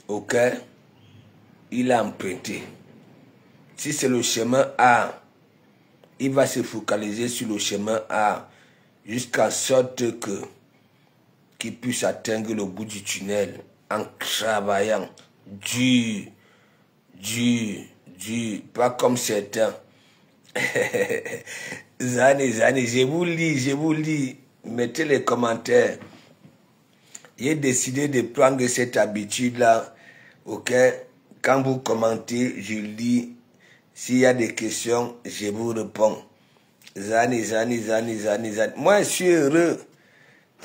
ok, il a emprunté. Si c'est le chemin A, il va se focaliser sur le chemin A jusqu'en sorte que qu'il puisse atteindre le bout du tunnel en travaillant dur, pas comme certains. Zani, je vous lis, mettez les commentaires. J'ai décidé de prendre cette habitude-là, ok? Quand vous commentez, je lis. S'il y a des questions, je vous réponds. Zani. Moi, je suis heureux.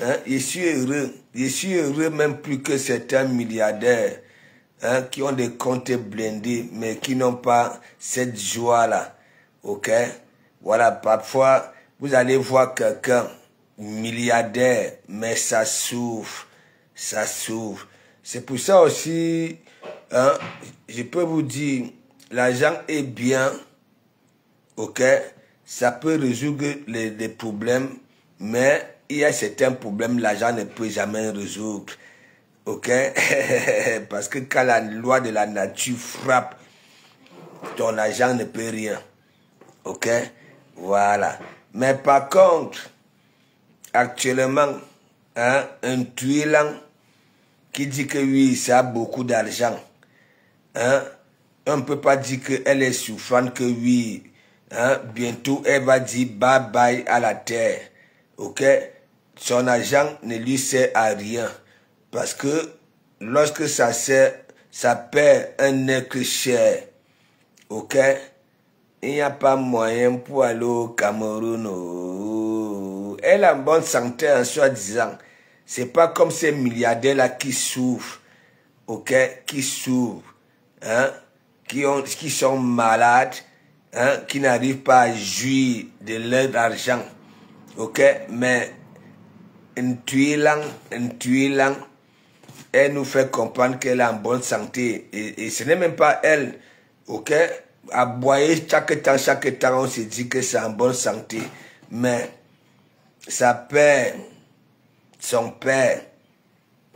Hein? Je suis heureux même plus que certains milliardaires, hein, qui ont des comptes blindés, mais qui n'ont pas cette joie-là. Ok? Voilà, parfois, vous allez voir quelqu'un, milliardaire, mais ça souffre. C'est pour ça aussi, hein, je peux vous dire, l'argent est bien, ok? Ça peut résoudre les problèmes, mais il y a certains problèmes, l'argent ne peut jamais résoudre. Ok? Parce que quand la loi de la nature frappe, ton argent ne peut rien. Ok? Voilà. Mais par contre, actuellement, hein, un tuilan qui dit que oui, ça a beaucoup d'argent, hein, on ne peut pas dire qu'elle est souffrante, que oui, hein, bientôt elle va dire bye bye à la terre. Ok? Son argent ne lui sert à rien. Parce que lorsque ça perd un être cher, ok? Il n'y a pas moyen pour aller au Cameroun. Oh. Elle a une bonne santé en soi-disant. C'est pas comme ces milliardaires-là qui souffrent, ok? Qui souffrent, hein? Qui sont malades, hein? Qui n'arrivent pas à jouir de leur argent, ok? Mais une tuilan, elle nous fait comprendre qu'elle est en bonne santé. Et ce n'est même pas elle, ok? Aboyer chaque temps, on se dit que c'est en bonne santé. Mais sa père, son père,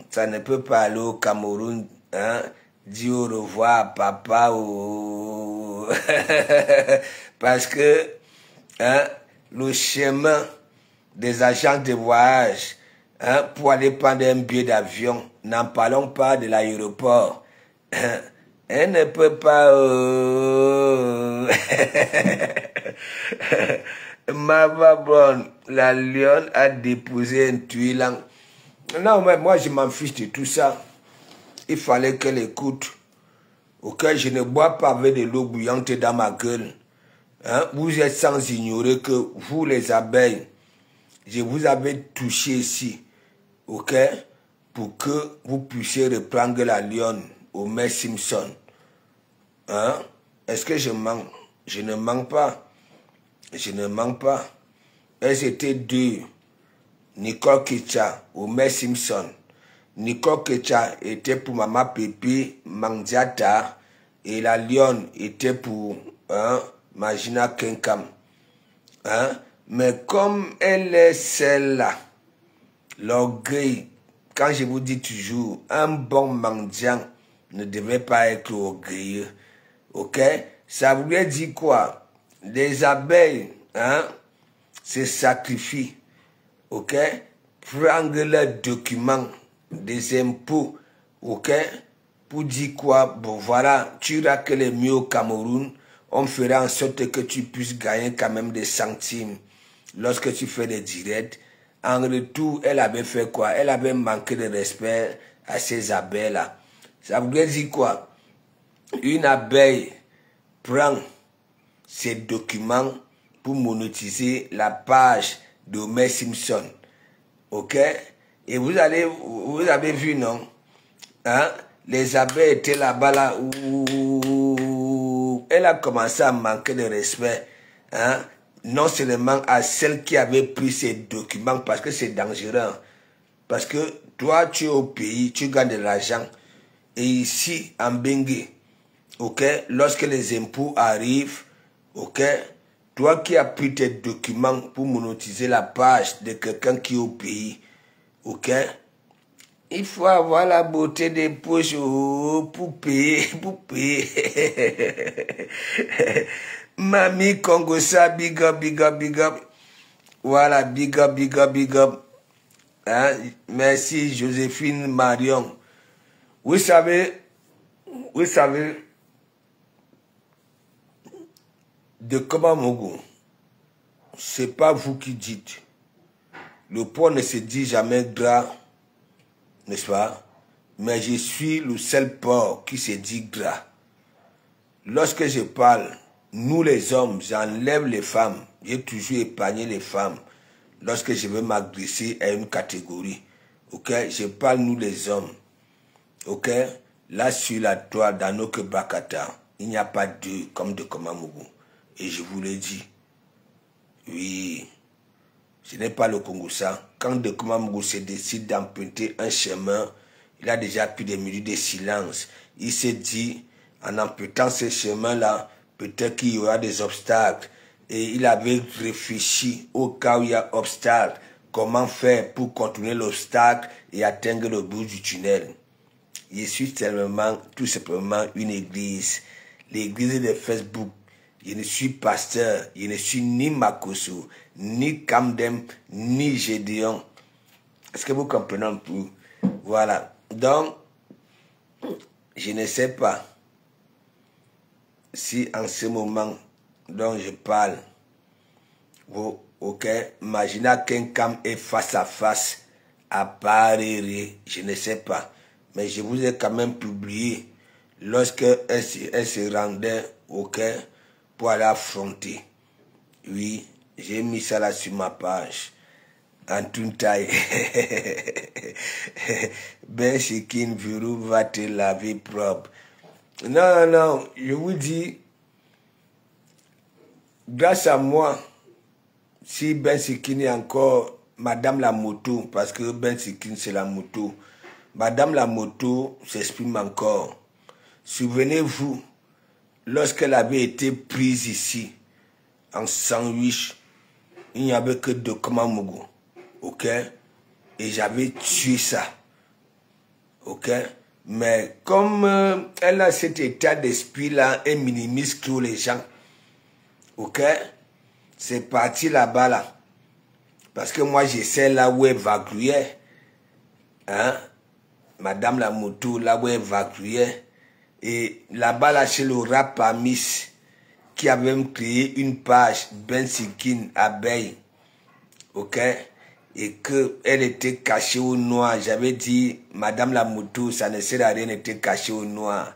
ça ne peut pas aller au Cameroun, hein? Dire au revoir, papa, oh. Parce que, hein, le chemin des agents de voyage, hein, pour aller prendre un billet d'avion, n'en parlons pas de l'aéroport. Elle ne peut pas... Mavabon, la lionne a déposé un tuilan. Non, mais moi je m'en fiche de tout ça. Il fallait qu'elle écoute. Ok, je ne bois pas avec de l'eau bouillante dans ma gueule. Hein? Vous êtes sans ignorer que vous les abeilles, je vous avais touché ici, ok, pour que vous puissiez reprendre la lionne au Homer Simpson. Hein? Est-ce que je mens? Je ne mens pas. Je ne mens pas. Elles étaient deux. Nicole Ketcha, Homer Simpson. Nicole Ketcha était pour Maman Pépé, Mandiata, et la lionne était pour, hein, Magina Kenkam. Hein? Mais comme elle est celle-là, l'orgueil, quand je vous dis toujours, un bon mendiant ne devait pas être orgueilleux. Ok? Ça voulait dire quoi? Les abeilles, hein, se sacrifient. Ok? Prendre leurs documents des impôts. Ok? Pour dire quoi? Bon, voilà, tu iras que les mieux au Cameroun, on fera en sorte que tu puisses gagner quand même des centimes lorsque tu fais des directs. En retour, elle avait fait quoi? Elle avait manqué de respect à ces abeilles-là. Ça voulait dire quoi? Une abeille prend ses documents pour monétiser la page de Homer Simpson. Ok? Et vous avez vu, non? Hein? Les abeilles étaient là-bas, là, où elle a commencé à manquer de respect, hein? Non seulement à celle qui avait pris ses documents, parce que c'est dangereux. Parce que toi, tu es au pays, tu gagnes de l'argent. Et ici, en Bengue, ok, lorsque les impôts arrivent, ok, toi qui as pris tes documents pour monétiser la page de quelqu'un qui est au pays, ok, Il faut avoir la beauté des poches, oh, poupée, poupée. Mamie Congosa, big up, big up, big up. Voilà, big up, big up, big up. Hein? Merci Joséphine Marion. Vous savez, de Komamougou, c'est pas vous qui dites. Le porc ne se dit jamais gras, n'est-ce pas? Mais je suis le seul porc qui se dit gras. Lorsque je parle, nous les hommes, j'enlève les femmes. J'ai toujours épargné les femmes. Lorsque je veux m'adresser à une catégorie, ok, je parle nous les hommes. Ok, là sur la toile d'Anoke Bakata, il n'y a pas deux comme de Komamougou. Et je vous le dis, oui, ce n'est pas le Congossa. Quand de Komamougou se décide d'emprunter un chemin, il a déjà pris des minutes de silence. Il s'est dit, en empruntant ce chemin-là, peut-être qu'il y aura des obstacles. Et il avait réfléchi au cas où il y a obstacle, comment faire pour contourner l'obstacle et atteindre le bout du tunnel. Je suis tout simplement une église. L'église de Facebook. Je ne suis pasteur, je ne suis ni Makoso, ni Kamdem, ni Gédéon. Est-ce que vous comprenez un peu? Voilà. Donc, je ne sais pas si en ce moment dont je parle, vous, ok, imaginez qu'un Kam est face à face à Paris, je ne sais pas. Mais je vous ai quand même publié lorsque elle se rendait, ok, pour aller affronter. Oui, j'ai mis ça là sur ma page. En toute taille. Ben Sikin Virou va te laver propre. Non, non, je vous dis, grâce à moi, si Ben Sikin est encore Madame la moto, parce que Ben Sikin c'est la moto, Madame la moto s'exprime encore. Souvenez-vous, lorsqu'elle avait été prise ici, en sandwich, il n'y avait que de Komamougou, ok? Et j'avais tué ça, ok? Mais comme elle a cet état d'esprit-là, elle minimise tous les gens, ok? C'est parti là-bas, là. Parce que moi, je sais là où elle vaguait, hein? Madame la moto, là où elle vaguait. Et là-bas, là, chez le rap Amis, qui avait même créé une page, Ben Sikin Abeille, ok? Et qu'elle était cachée au noir. J'avais dit, Madame la moto, ça ne sert à rien d'être caché au noir.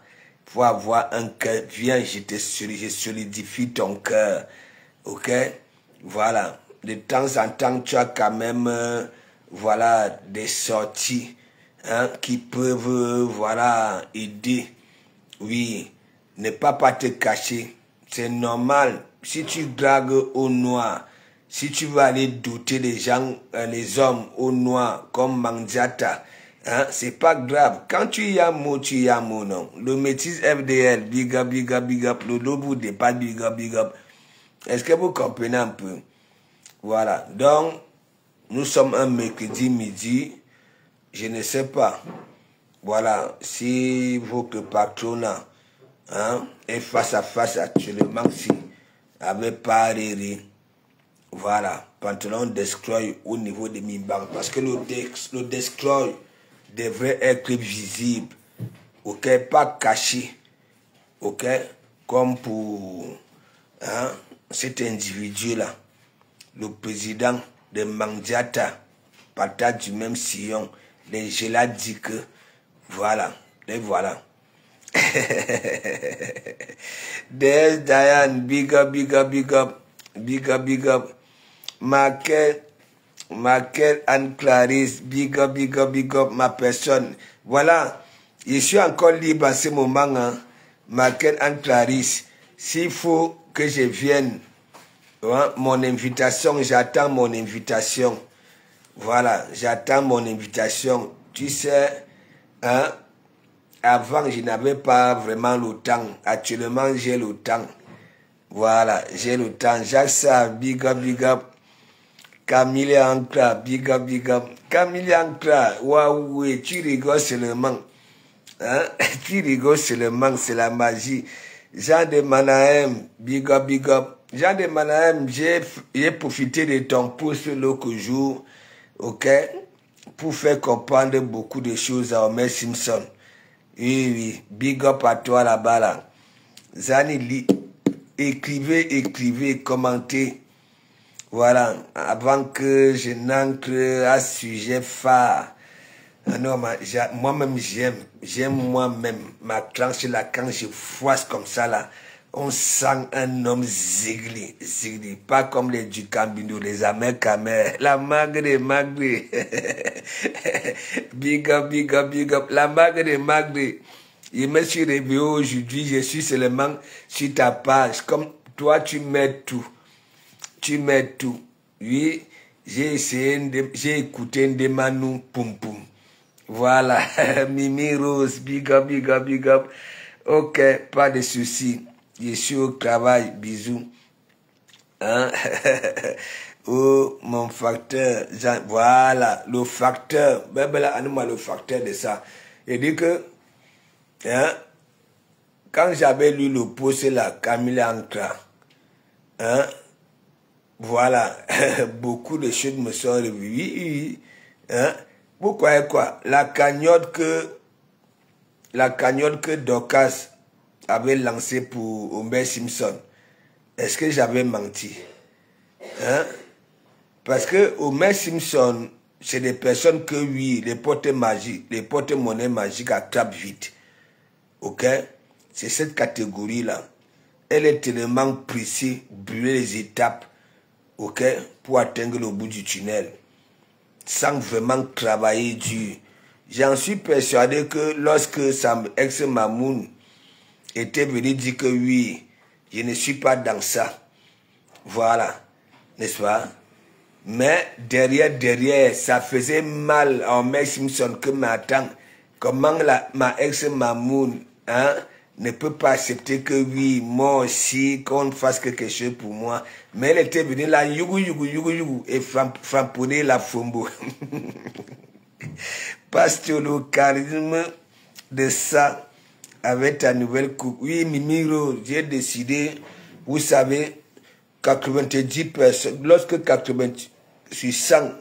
Il faut avoir un cœur. Viens, je solidifie ton cœur, ok? Voilà. De temps en temps, tu as quand même, voilà, des sorties, hein, qui peuvent, voilà, aider. Oui, ne pas te cacher. C'est normal. Si tu dragues au noir, si tu veux aller douter les gens, les hommes au noir, comme Mandiata, hein, c'est pas grave. Quand tu y as mot, tu y as mot, non. Le métis FDL, big up, big up, big up. Le lobo n'est pas big up, big up. Est-ce que vous comprenez un peu? Voilà. Donc, nous sommes un mercredi midi. Je ne sais pas. Voilà, si votre patronat, hein, est face à face actuellement, si avec Paris, voilà, pantalon destroy au niveau de Mimban, parce que le destroy devrait être visible, ok, pas caché, ok, comme pour, hein, cet individu-là, le président de Mandiata, partage du même sillon, les Gela dit que, voilà, et voilà. There's Diane, big up, big up, big up, big up, big up. Markel Anne-Clarisse, big up, big up, big up, ma personne. Voilà, je suis encore libre à ce moment, hein. Markel Anne-Clarisse, s'il faut que je vienne, hein, mon invitation, j'attends mon invitation. Voilà, j'attends mon invitation. Tu sais, hein, avant, je n'avais pas vraiment le temps. Actuellement, j'ai le temps. Voilà, j'ai le temps. Jacques Sarr, big up, big up. Camille Ancra, big up, big up. Camille Ancra, waouh, tu rigoles seulement. Hein? Tu rigoles seulement, c'est la magie. Jean de Manahem, big up, big up. Jean de Manahem, j'ai profité de ton post l'autre jour, ok, pour faire comprendre beaucoup de choses à Homer Simpson. Oui, oui, big up à toi là-bas, là. Zani, écrivez, commentez. Voilà, avant que je n'entre à sujet phare. Non, moi-même, j'aime moi-même ma tranche là, quand je froisse comme ça là, on sent un homme zigli, pas comme les Ducambino, les Américains, la magre, big up, big up, big up, la magre. Je me suis réveillé aujourd'hui, je suis seulement sur ta page, comme toi tu mets tout. Tu mets tout. Oui, j'ai écouté un Ndemanou, poum poum. Voilà, Mimi Rose, big up, big up, big up. Ok, pas de soucis. Je suis au travail, bisous. Hein? Oh, mon facteur, voilà, le facteur. Ben là, le facteur de ça. Il dit que, hein, quand j'avais lu le post là, Camille Ancra, hein, voilà, beaucoup de choses me sont revenues. Oui, hein? Pourquoi quoi? La cagnotte que Dorcas avait lancée pour Homer Simpson, est-ce que j'avais menti? Hein? Parce que Homer Simpson, c'est des personnes que oui, les porte-monnaie magiques attrapent vite. Ok? C'est cette catégorie-là. Elle est tellement précise, brûler les étapes. Ok, pour atteindre le bout du tunnel, sans vraiment travailler dur. J'en suis persuadé que lorsque Sam ex-Mamoun était venu dire que oui, je ne suis pas dans ça, voilà, n'est-ce pas? Mais derrière, ça faisait mal à Homer Simpson que m'attend. Comment ma ex-Mamoun, hein, ne peut pas accepter que oui, moi aussi, qu'on fasse quelque chose pour moi. Mais elle était venue là, yougou, et framponner la fombo. Parce que le charisme de ça, avec ta nouvelle coupe. Oui, Mimiro, j'ai décidé, vous savez, 90 personnes, lorsque 80, sur 100,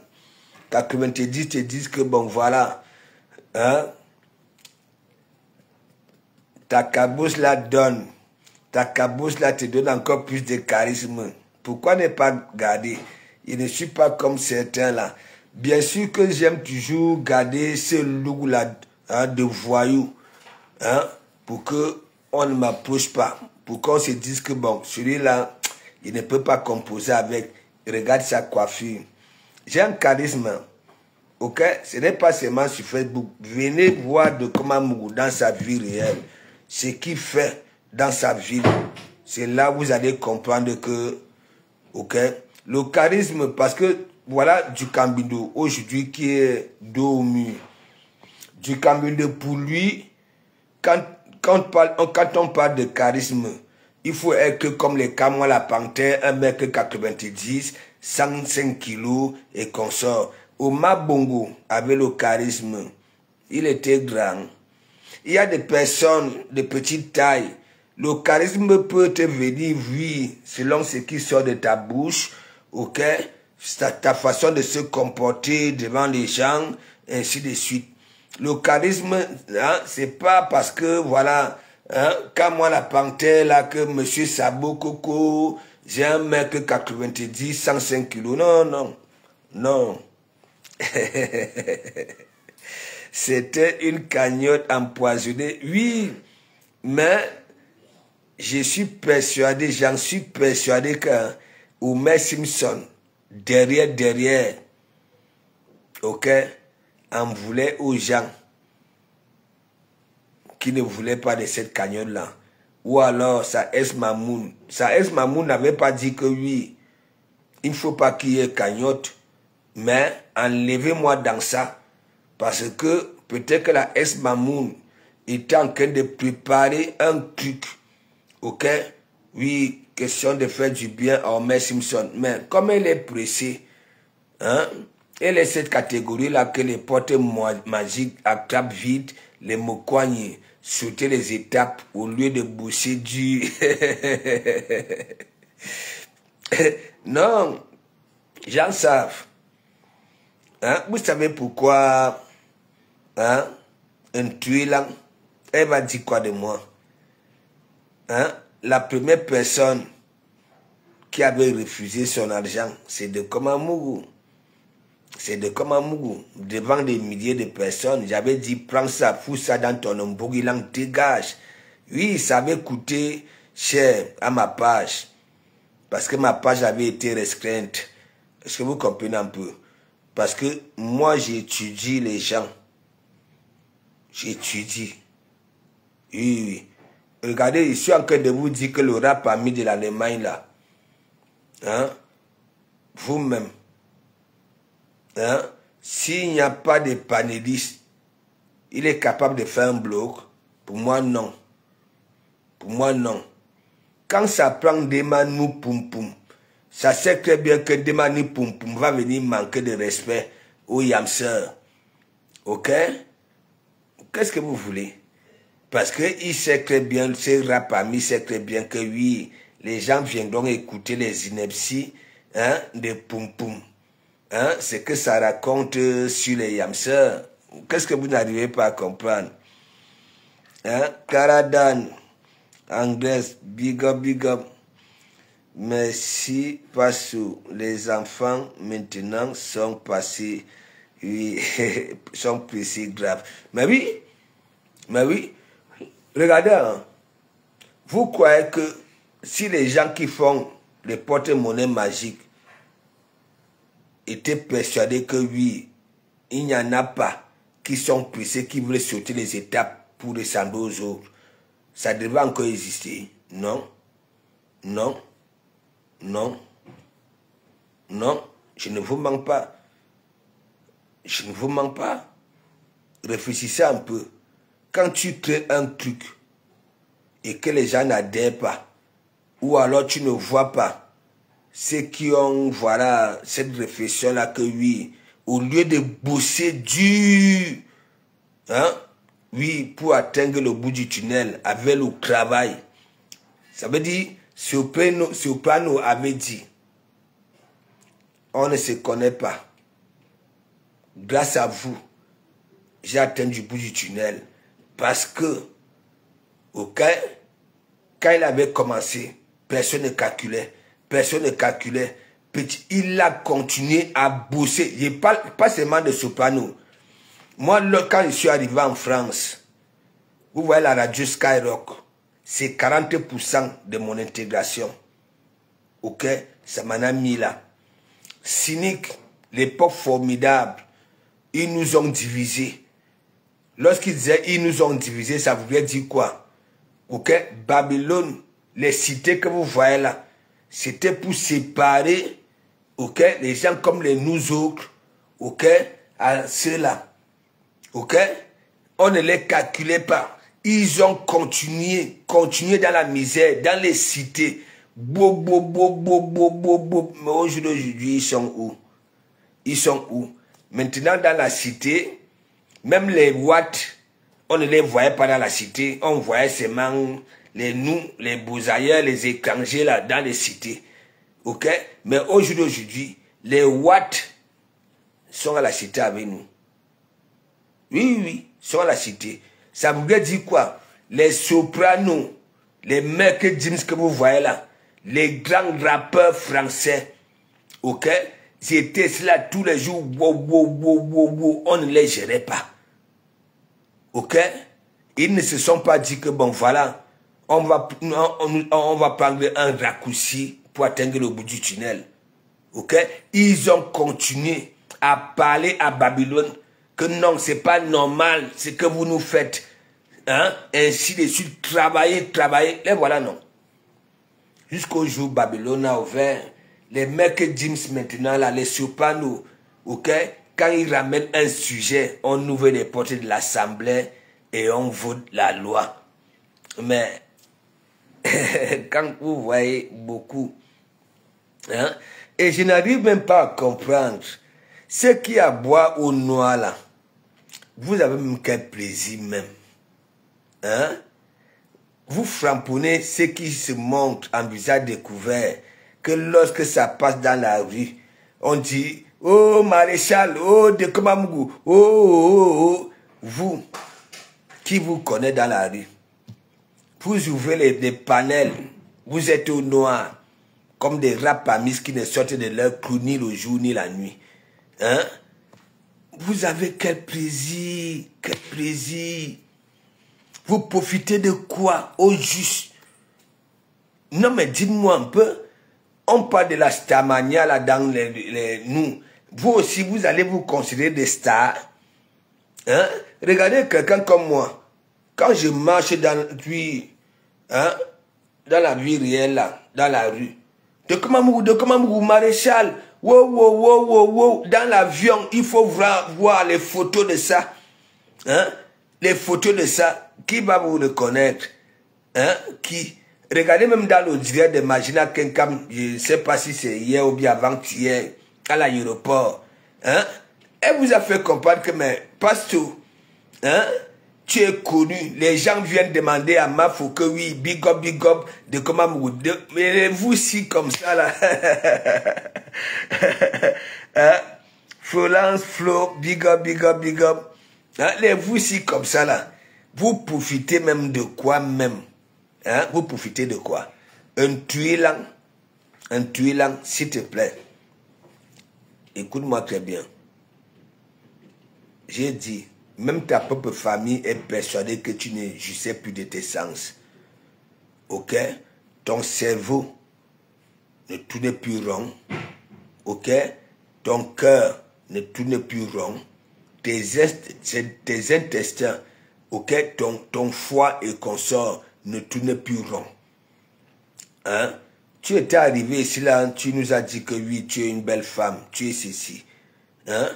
90 te disent que bon, voilà, hein, ta caboose là te donne encore plus de charisme. Pourquoi ne pas garder? Je ne suis pas comme certains là. Bien sûr que j'aime toujours garder ce look là, hein, de voyou, hein, pour que on ne m'approche pas, pour qu'on se dise que bon, celui-là, il ne peut pas composer avec. Regarde sa coiffure. J'ai un charisme. Ok, ce n'est pas seulement sur Facebook. Venez voir de comment Mougou dans sa vie réelle. Ce qu'il fait dans sa vie. C'est là où vous allez comprendre que, ok, le charisme, parce que voilà du Cambindo aujourd'hui qui est dos au mur. Du Cambindo pour lui, quand on parle de charisme, il faut être comme les Camois la Panthère, 1m90, 105 kg et consort. Omar Bongo avait le charisme. Il était grand. Il y a des personnes de petite taille. Le charisme peut te venir, oui, selon ce qui sort de ta bouche, ok? Ta façon de se comporter devant les gens, ainsi de suite. Le charisme, hein, c'est pas parce que, voilà, hein, quand moi la panthère, là, que monsieur Sabo Coco, j'ai 1m90, 105 kg. Non. C'était une cagnotte empoisonnée. Oui, mais j'en suis persuadé que Homer Simpson, derrière, ok, en voulait aux gens qui ne voulaient pas de cette cagnotte-là. Ou alors, sa ex-Mamoun n'avait pas dit que oui, il ne faut pas qu'il y ait cagnotte, mais enlevez-moi dans ça. Parce que peut-être que la ex-Mamoun était en train de préparer un truc. Ok? Oui, question de faire du bien à Homer Simpson. Mais comme elle est pressée, Hein? Et les 7 catégories-là que les portes magiques attrapent vite, les mocoignes, sauter les étapes au lieu de bosser dur. Non, j'en savent. Hein? Vous savez pourquoi hein? Un tué là, elle va dire quoi de moi? Hein? La première personne qui avait refusé son argent, c'est de Komamougou. C'est de Komamougou. Devant des milliers de personnes, j'avais dit, prends ça, fous ça dans ton ombogilang, dégage. Oui, ça avait coûté cher à ma page. Parce que ma page avait été restreinte. Est-ce que vous comprenez un peu? Parce que moi, j'étudie les gens. J'étudie. Oui, oui. Regardez, je suis en train de vous dire que le rap a mis de l'Allemagne là. Hein? Vous-même. Hein? S'il n'y a pas de panéliste, il est capable de faire un bloc. Pour moi, non. Pour moi, non. Quand ça prend des manous poum poum, ça sait très bien que des manous poum poum va venir manquer de respect aux yamseurs. Ok? Qu'est-ce que vous voulez? Parce qu'il sait très bien, ce rap ami sait très bien que oui, les gens viendront écouter les inepties hein, de poum poum. Hein, c'est que ça raconte sur les yamseurs. Qu'est-ce que vous n'arrivez pas à comprendre? Hein? Karadan, Anglais, big up, big up. Merci, Passou. Les enfants maintenant sont passés, oui, sont pressés graves. Mais oui, regardez, hein, vous croyez que si les gens qui font les porte-monnaie magiques étaient persuadés que oui, il n'y en a pas qui sont pressés, qui veulent sauter les étapes pour ressembler aux autres, ça devrait encore exister? Non, non, non, non, je ne vous mens pas. Je ne vous mens pas. Réfléchissez un peu. Quand tu crées un truc et que les gens n'adhèrent pas, ou alors tu ne vois pas ceux qui ont, voilà, cette réflexion-là que oui, au lieu de bosser dur, hein, oui, pour atteindre le bout du tunnel avec le travail, ça veut dire, Soprano avait dit, on ne se connaît pas. Grâce à vous, j'ai atteint du bout du tunnel. Parce que, ok, quand il avait commencé, personne ne calculait. Personne ne calculait. Petit, il a continué à bosser. Je parle pas seulement de Soprano. Moi, quand je suis arrivé en France, vous voyez la radio Skyrock, c'est 40% de mon intégration. Ok, ça m'en a mis là. Cynique, l'époque formidable, ils nous ont divisés. Lorsqu'ils disaient ils nous ont divisés, ça voulait dire quoi? Ok, Babylone, les cités que vous voyez là, c'était pour séparer, ok, les gens comme les nous autres, ok, à ceux-là. Ok, on ne les calculait pas. Ils ont continué dans la misère, dans les cités. Mais aujourd'hui, ils sont où? Ils sont où? Maintenant, dans la cité, même les watts, on ne les voyait pas dans la cité. On voyait seulement les bousailleurs, les étrangers là, dans les cités. Ok? Mais aujourd'hui, les watts sont à la cité avec nous. Oui, sont à la cité. Ça voudrait dire quoi? Les sopranos, les mecs James que vous voyez là, les grands rappeurs français, ok? C'était cela tous les jours, on ne les gérait pas. Ok? Ils ne se sont pas dit que bon voilà, on va prendre un raccourci pour atteindre le bout du tunnel. Ok? Ils ont continué à parler à Babylone que non, c'est pas normal ce que vous nous faites. Hein? Ainsi de suite, travailler. Et voilà, non. Jusqu'au jour où Babylone a ouvert, les mecs James maintenant, là, les Sopranos, ok? Quand ils ramènent un sujet, on ouvre les portes de l'Assemblée et on vote la loi. Mais, quand vous voyez beaucoup, hein? Et je n'arrive même pas à comprendre Ceux qui aboient au noir là, vous avez même quel plaisir même. Hein? Vous frapponnez ceux qui se montrent en visage découvert, que lorsque ça passe dans la rue, on dit, oh maréchal, oh de Komamugou, oh. Vous, qui vous connaît dans la rue, vous ouvrez les panels, vous êtes au noir, comme des rapamis qui ne sortent de leur clou ni le jour ni la nuit. Hein? Vous avez quel plaisir, quel plaisir. Vous profitez de quoi au juste? Non mais dites-moi un peu, on parle de la starmania là dans nous. Vous aussi, vous allez vous considérer des stars. Hein? Regardez quelqu'un comme moi. Quand je marche dans la vie réelle là, dans la rue, de Komamugou, maréchal, wow, dans l'avion, il faut voir les photos de ça. Hein? Les photos de ça, qui va vous reconnaître? Hein? Qui? Regardez même dans le direct de Magina Kenkam, je ne sais pas si c'est hier ou bien avant-hier, à l'aéroport. Hein? Elle vous a fait comprendre que, mais, Pasteur, hein? Tu es connu, les gens viennent demander à Mafo que oui, big up, de comment mais vous si comme ça là. Hein? Florence, Flo, big up. Hein? Les vous si comme ça là. Vous profitez même de quoi même? Hein? Vous profitez de quoi? Un tuilan, s'il te plaît. Écoute-moi très bien. J'ai dit, même ta propre famille est persuadée que tu ne jouissais plus de tes sens. Ok? Ton cerveau ne tourne plus rond. Ok? Ton cœur ne tourne plus rond. Tes intestins, ok? Ton foie et consort ne tournent plus rond. Hein? Tu étais arrivé ici là, tu nous as dit que oui, tu es une belle femme, tu es ceci. Hein?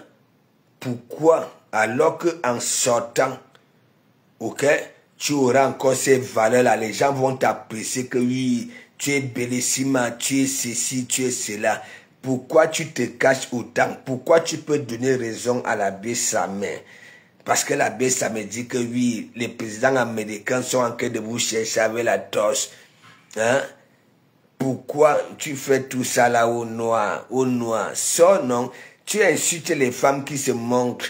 Pourquoi? Alors qu'en sortant, ok, tu auras encore ces valeurs-là. Les gens vont t'apprécier que oui, tu es bellissima, tu es ceci, tu es cela. Pourquoi tu te caches autant? Pourquoi tu peux donner raison à l'abbé Samé? Parce que l'abbé Samé dit que oui, les présidents américains sont en train de vous chercher avec la torche. Hein? Pourquoi tu fais tout ça là au noir? Ça non, tu insultes les femmes qui se montrent.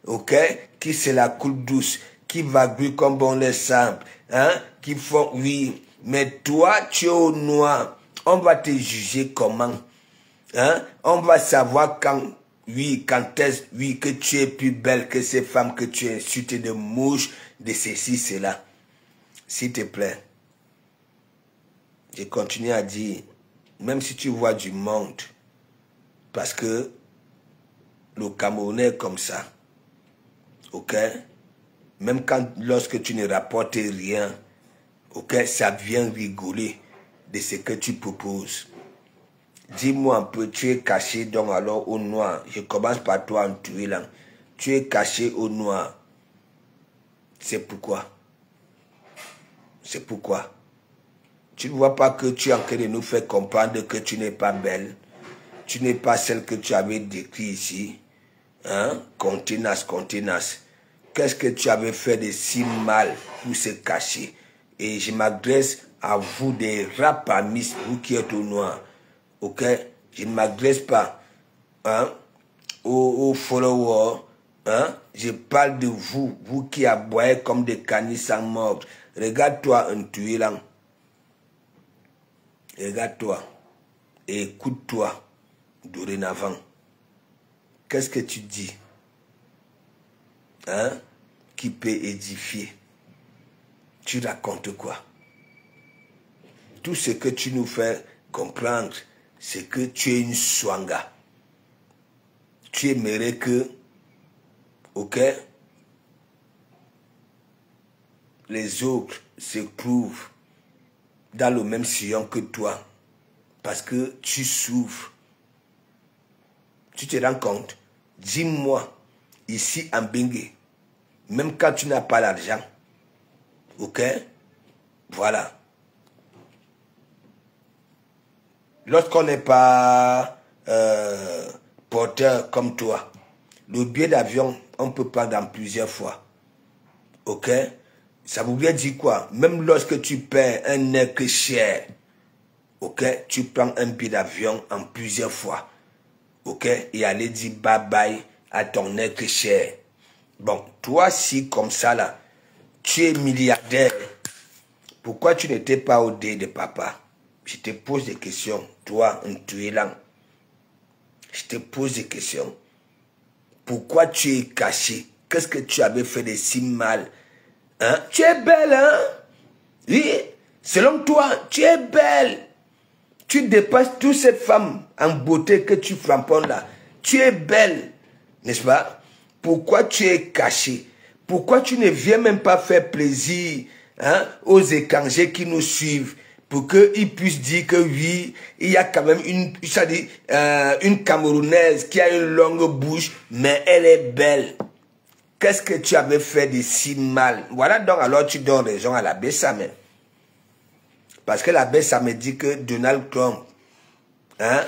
Ok, qui se la coule douce, qui vaguent comme bon les simples, hein, qui font, oui, mais toi, tu es au noir, on va te juger comment, hein, on va savoir quand, oui, quand est-ce, oui, que tu es plus belle que ces femmes que tu insultes de mouches, de ceci, cela, s'il te plaît, je continue à dire, même si tu vois du monde, parce que le Camerounais est comme ça, ok? Même lorsque tu ne rapportes rien, ok, ça vient rigoler de ce que tu proposes. Dis-moi un peu, tu es caché donc alors au noir. Je commence par toi en tuilant. Tu es caché au noir. C'est pourquoi? C'est pourquoi? Tu ne vois pas que tu es en train de nous faire comprendre que tu n'es pas belle. Tu n'es pas celle que tu avais décrite ici. Hein? Contenace. Qu'est-ce que tu avais fait de si mal pour se cacher? Et je m'adresse à vous des rapamis, vous qui êtes au noir. Ok? Je ne m'adresse pas, hein, aux followers. Hein? Je parle de vous, vous qui aboyez comme des canis sans mordre. Regarde-toi un tuilan. Regarde-toi et écoute-toi dorénavant. Qu'est-ce que tu dis? Hein? Qui peut édifier? Tu racontes quoi? Tout ce que tu nous fais comprendre, c'est que tu es une swanga. Tu aimerais que, ok, les autres se trouvent dans le même sillon que toi, parce que tu souffres. Tu te rends compte? Dis-moi, ici en Bengue, même quand tu n'as pas l'argent, ok? Voilà. Lorsqu'on n'est pas porteur comme toi, le billet d'avion, on peut prendre en plusieurs fois. Ok? Ça veut bien dire quoi? Même lorsque tu paies un être cher, ok? Tu prends un billet d'avion en plusieurs fois. Ok? Et aller dire bye bye à ton être cher. Bon, toi, si comme ça là, tu es milliardaire, pourquoi tu n'étais pas au dé de papa? Je te pose des questions. Toi, tu es là. Je te pose des questions. Pourquoi tu es caché? Qu'est-ce que tu avais fait de si mal? Hein? Tu es belle, hein? Oui, selon toi, tu es belle. Tu dépasses toutes ces femmes en beauté que tu framponnes là. Tu es belle, n'est-ce pas? Pourquoi tu es caché? Pourquoi tu ne viens même pas faire plaisir, hein, aux étrangers qui nous suivent pour qu'ils puissent dire que oui, il y a quand même une Camerounaise qui a une longue bouche, mais elle est belle. Qu'est-ce que tu avais fait de si mal? Voilà, donc alors tu donnes raison à l'abbé Samet. Parce que l'abbé Samet dit que Donald Trump, hein,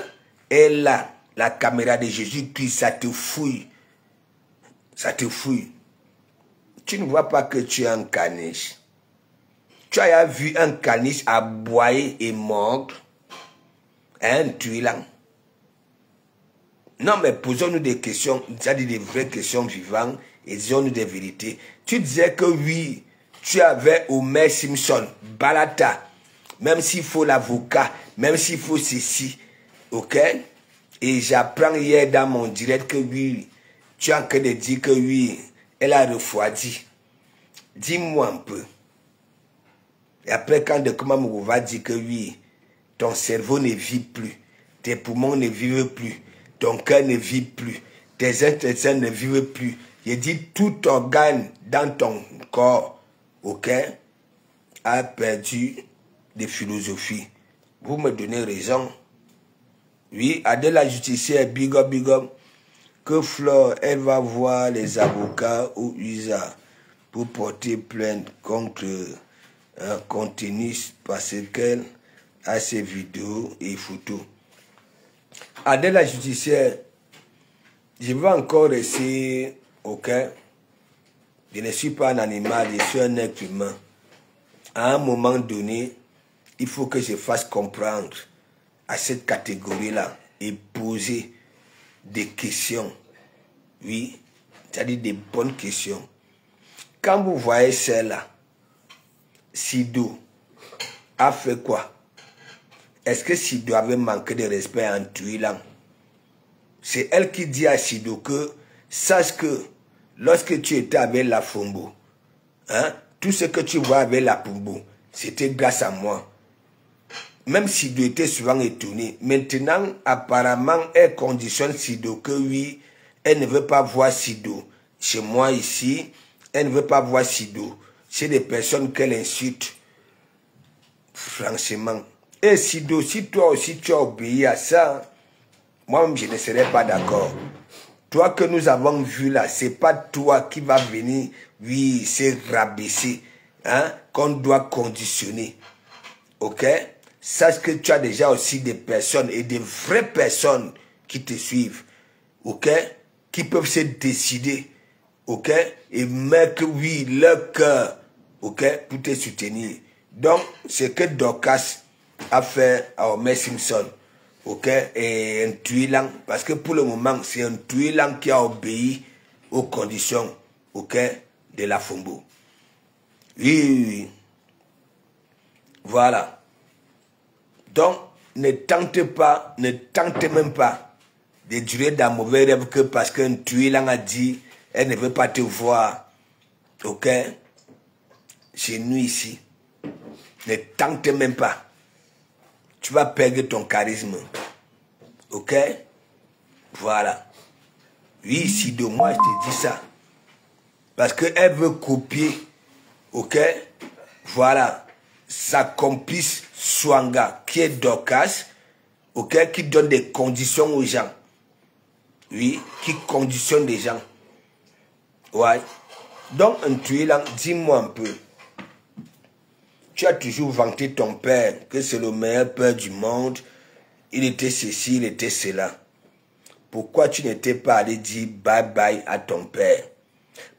est là, la caméra de Jésus-Christ, ça te fouille. Ça te fouille. Tu ne vois pas que tu es un caniche. Tu as vu un caniche aboyer et mordre. Hein, tu es là. Non, mais posons-nous des questions, c'est-à-dire des vraies questions vivantes, et disons-nous des vérités. Tu disais que oui, tu avais Homer Simpson, Balata, même s'il faut l'avocat, même s'il faut ceci, ok? Et j'apprends hier dans mon direct que oui, tu es en train de dire que oui, elle a refroidi. Dis-moi un peu. Et après, quand de comment va dire que oui, ton cerveau ne vit plus, tes poumons ne vivent plus, ton cœur ne vit plus, tes intestins ne vivent plus. Je dis tout organe dans ton corps, ok, a perdu de philosophie. Vous me donnez raison. Oui, Adèle justicière, big up, que Flore, elle va voir les avocats ou USA pour porter plainte contre un contenu parce qu'elle a ses vidéos et photos. Adèle justicière, je vais encore essayer, ok? Je ne suis pas un animal, je suis un être humain. À un moment donné, il faut que je fasse comprendre à cette catégorie-là et poser des questions. Oui, c'est-à-dire des bonnes questions. Quand vous voyez celle-là, Sido a fait quoi? Est-ce que Sido avait manqué de respect en tuilant? C'est elle qui dit à Sido que, sache que lorsque tu étais avec la Fombo, hein, tout ce que tu vois avec la Fombo, c'était grâce à moi. Même Sido était souvent étonné. Maintenant, apparemment, elle conditionne Sido que oui, elle ne veut pas voir Sido chez moi ici. Elle ne veut pas voir Sido chez des personnes qu'elle insulte. Franchement. Et Sido, si toi aussi tu as obéi à ça, moi-même je ne serais pas d'accord. Toi que nous avons vu là, c'est pas toi qui va venir, oui, se rabaisser, hein, qu'on doit conditionner. Ok? Sache que tu as déjà aussi des personnes et des vraies personnes qui te suivent, ok, qui peuvent se décider, ok, et mettre, oui, leur cœur, ok, pour te soutenir. Donc, ce que Dorcas a fait à Homer Simpson, ok, et un Tuilang, parce que pour le moment, c'est un Tuilang qui a obéi aux conditions, ok, de la Fombo. Oui. Voilà. Donc, ne tentez pas, ne tentez même pas de durer dans mauvais rêve que parce qu'un Tuilang a dit, elle ne veut pas te voir, ok, chez nous ici. Ne tentez même pas. Tu vas perdre ton charisme, ok, voilà. Oui, si de moi, je te dis ça. Parce qu'elle veut copier, ok, voilà, sa complice Swanga, qui est Dorcas, ok, qui donne des conditions aux gens. Oui, qui conditionne des gens. Ouais. Donc, un Tuilang, dis-moi un peu. Tu as toujours vanté ton père, que c'est le meilleur père du monde. Il était ceci, il était cela. Pourquoi tu n'étais pas allé dire bye bye à ton père?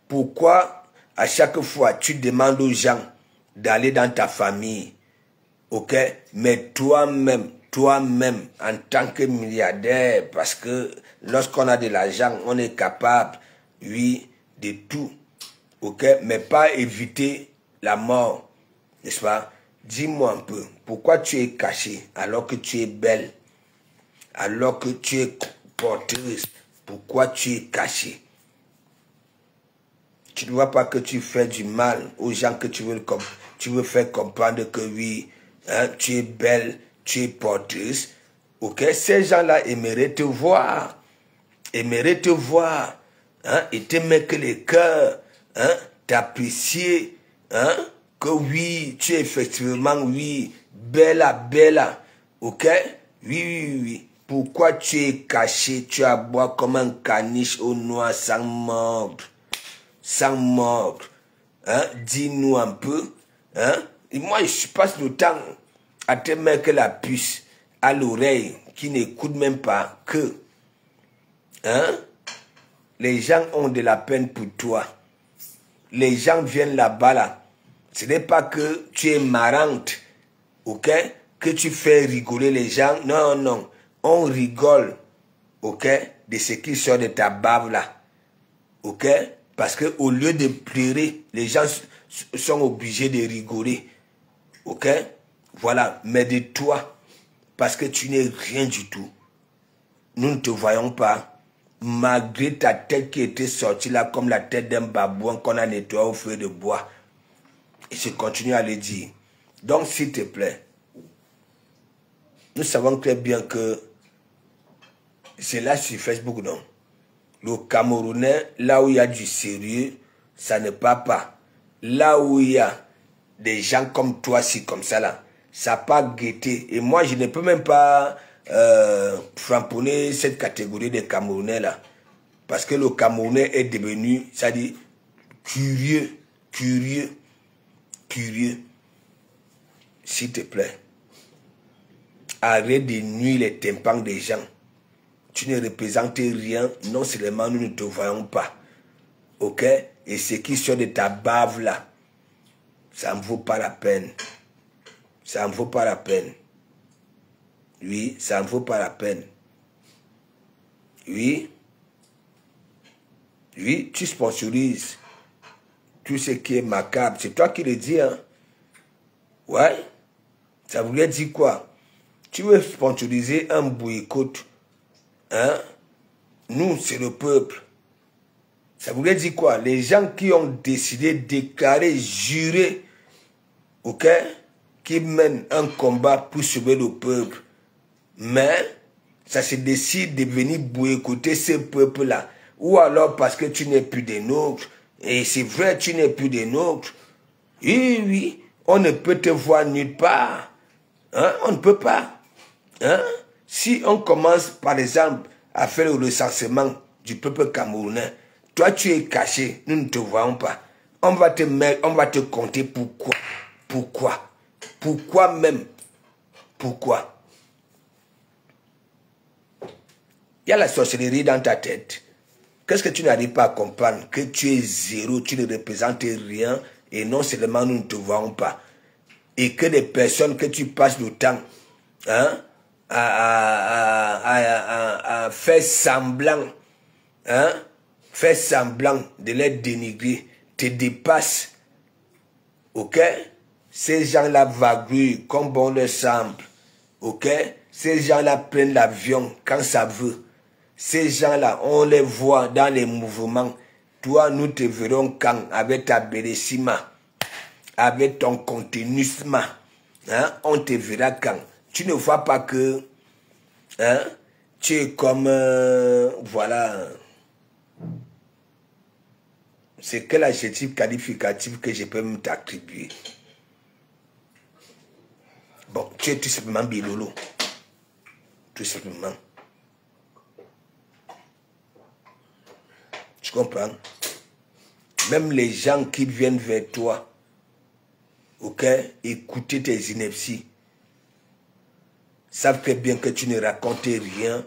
Pourquoi à chaque fois tu demandes aux gens d'aller dans ta famille? Ok? Mais toi-même, en tant que milliardaire, parce que lorsqu'on a de l'argent, on est capable, oui, de tout. Ok? Mais pas éviter la mort. N'est-ce pas? Dis-moi un peu, pourquoi tu es caché alors que tu es belle? Alors que tu es porteuse, pourquoi tu es caché? Tu ne vois pas que tu fais du mal aux gens que tu veux faire comprendre que oui, hein, tu es belle, tu es porteuse. Ok, ces gens-là aimeraient te voir. Aimeraient te voir. Hein, et te mettre le cœur. Hein, t'apprécier. Hein, que oui, tu es effectivement, oui, bella, bella. Ok? Oui. Pourquoi tu es caché, tu aboies comme un caniche au noir sans mordre? Sans mordre. Hein? Dis-nous un peu. Hein? Et moi, je passe le temps à te mettre la puce à l'oreille qui n'écoute même pas que hein? Les gens ont de la peine pour toi. Les gens viennent là-bas là. Ce n'est pas que tu es marrante, ok? Que tu fais rigoler les gens. Non. On rigole, ok? De ce qui sort de ta bave là. Ok? Parce qu'au lieu de pleurer, les gens sont obligés de rigoler. Ok? Voilà. Mais de toi, parce que tu n'es rien du tout, nous ne te voyons pas. Malgré ta tête qui était sortie là comme la tête d'un babouin qu'on a nettoyé au feu de bois. Et je continue à le dire. Donc, s'il te plaît, nous savons très bien que c'est là sur Facebook, non? Le Camerounais, là où il y a du sérieux, ça ne part pas. Là où il y a des gens comme toi, si comme ça là, ça pas guetté. Et moi, je ne peux même pas framponner cette catégorie de Camerounais là. Parce que le Camerounais est devenu, ça dit, curieux. S'il te plaît, arrête de nuire les tympans des gens. Tu ne représentes rien, non seulement nous ne te voyons pas. Ok? Et ce qui sort de ta bave là, ça ne vaut pas la peine. Ça ne vaut pas la peine. Oui, ça ne vaut pas la peine. Oui, tu sponsorises tout ce qui est macabre. C'est toi qui le dis, hein? Ouais. Ça voulait dire quoi? Tu veux sponsoriser un boycott. Hein? Nous, c'est le peuple. Ça voulait dire quoi? Les gens qui ont décidé, déclarer, jurer, ok? Qui mènent un combat pour sauver le peuple. Mais, ça se décide de venir boycotter ce peuple-là. Ou alors parce que tu n'es plus des nôtres. Et c'est vrai, tu n'es plus des nôtres. Oui, on ne peut te voir nulle part. Hein? On ne peut pas. Hein? Si on commence, par exemple, à faire le recensement du peuple camerounais, toi tu es caché, nous ne te voyons pas. On va te mettre, on va te compter pourquoi. Pourquoi même? Pourquoi? Il y a la sorcellerie dans ta tête. Qu'est-ce que tu n'arrives pas à comprendre? Que tu es zéro, tu ne représentes rien et non seulement nous ne te voyons pas. Et que les personnes que tu passes le temps hein, à faire semblant, hein, faire semblant de les dénigrer, te dépassent. Ok? Ces gens-là vaguent comme bon leur semble. Ok? Ces gens-là prennent l'avion quand ça veut. Ces gens-là, on les voit dans les mouvements. Toi, nous te verrons quand avec ta bellissima, avec ton continuisme. Hein? On te verra quand. Tu ne vois pas que hein, tu es comme, voilà, c'est quel adjectif qualificatif que je peux t'attribuer? Bon, tu es tout simplement bilolo. Tout simplement. Tu comprends? Même les gens qui viennent vers toi, ok, écouter tes inepties, savent très bien que tu ne racontes rien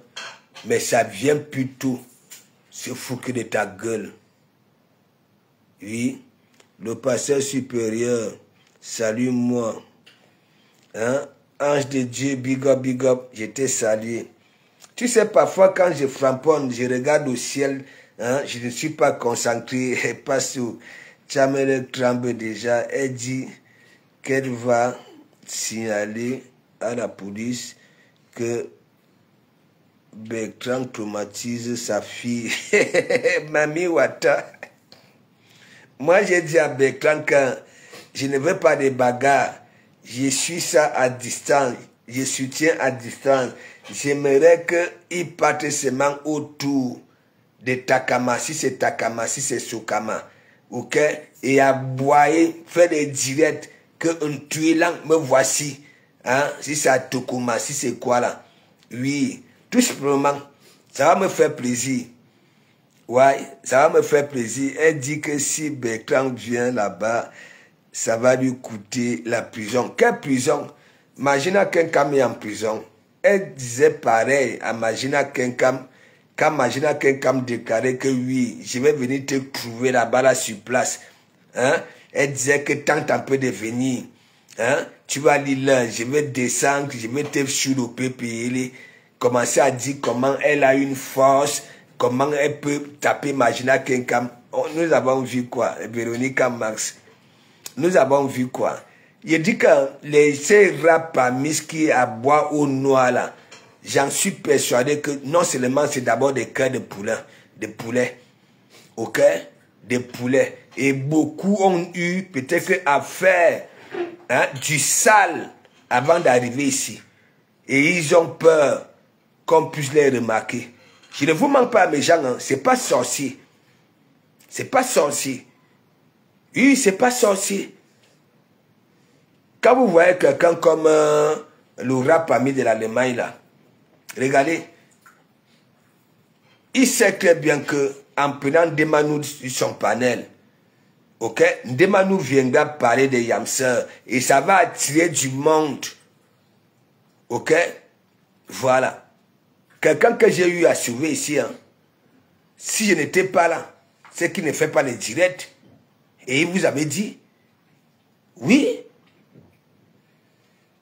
Mais ça vient plutôt se foutre de ta gueule. Oui, le pasteur supérieur, salue-moi. Hein? Ange de Dieu, big up, je t'ai salué. Tu sais, parfois, quand je framponne, je regarde au ciel, hein, je ne suis pas concentré, pas sur Chamele tremble déjà. Elle dit qu'elle va signaler à la police que Bertrand traumatise sa fille. Mami Wata. Moi, j'ai dit à Bertrand que je ne veux pas de bagarres. Je suis ça à distance. Je soutiens à distance. J'aimerais qu'il parte seulement autour de Takama. Si c'est Takama, si c'est Sokama. Ok? Et à boyer, faire des directs que un tuelang, me voici. Hein? Si c'est à Tokuma, si c'est quoi là? Oui. Tout simplement, ça va me faire plaisir. Ouais, ça va me faire plaisir. Elle dit que si Bertrand vient là-bas, ça va lui coûter la prison. Quelle prison? Magina Kenkam est en prison. Elle disait pareil à Magina Kenkam. Quand Magina Kenkam déclarait que oui, je vais venir te trouver là-bas là, sur place. Hein? Elle disait que tente un peu de venir. Hein? Tu vas aller là, je vais descendre, je vais te choper, payer. Commencer à dire comment elle a une force, comment elle peut taper Magina Kenkam. Oh, nous avons vu quoi? Véronica Marx. Nous avons vu quoi? Il dit que ces rats parmi qui aboient au noir là, j'en suis persuadé que non seulement c'est d'abord des cœurs de poulet, ok? Des poulets. Et beaucoup ont eu peut-être à faire du sale avant d'arriver ici. Et ils ont peur qu'on puisse les remarquer. Je ne vous manque pas, mes gens, hein. C'est pas sorcier. C'est pas sorcier. Oui, c'est pas sorcier. Quand vous voyez quelqu'un comme le rap ami de l'Allemagne, là, regardez, il sait très bien que en prenant Ndemanou sur son panel, ok, Ndemanou viendra parler de Yamser et ça va attirer du monde. Ok, voilà. Quelqu'un que j'ai eu à sauver ici, hein, si je n'étais pas là, c'est qu'il ne fait pas les directs. Et il vous avait dit, oui,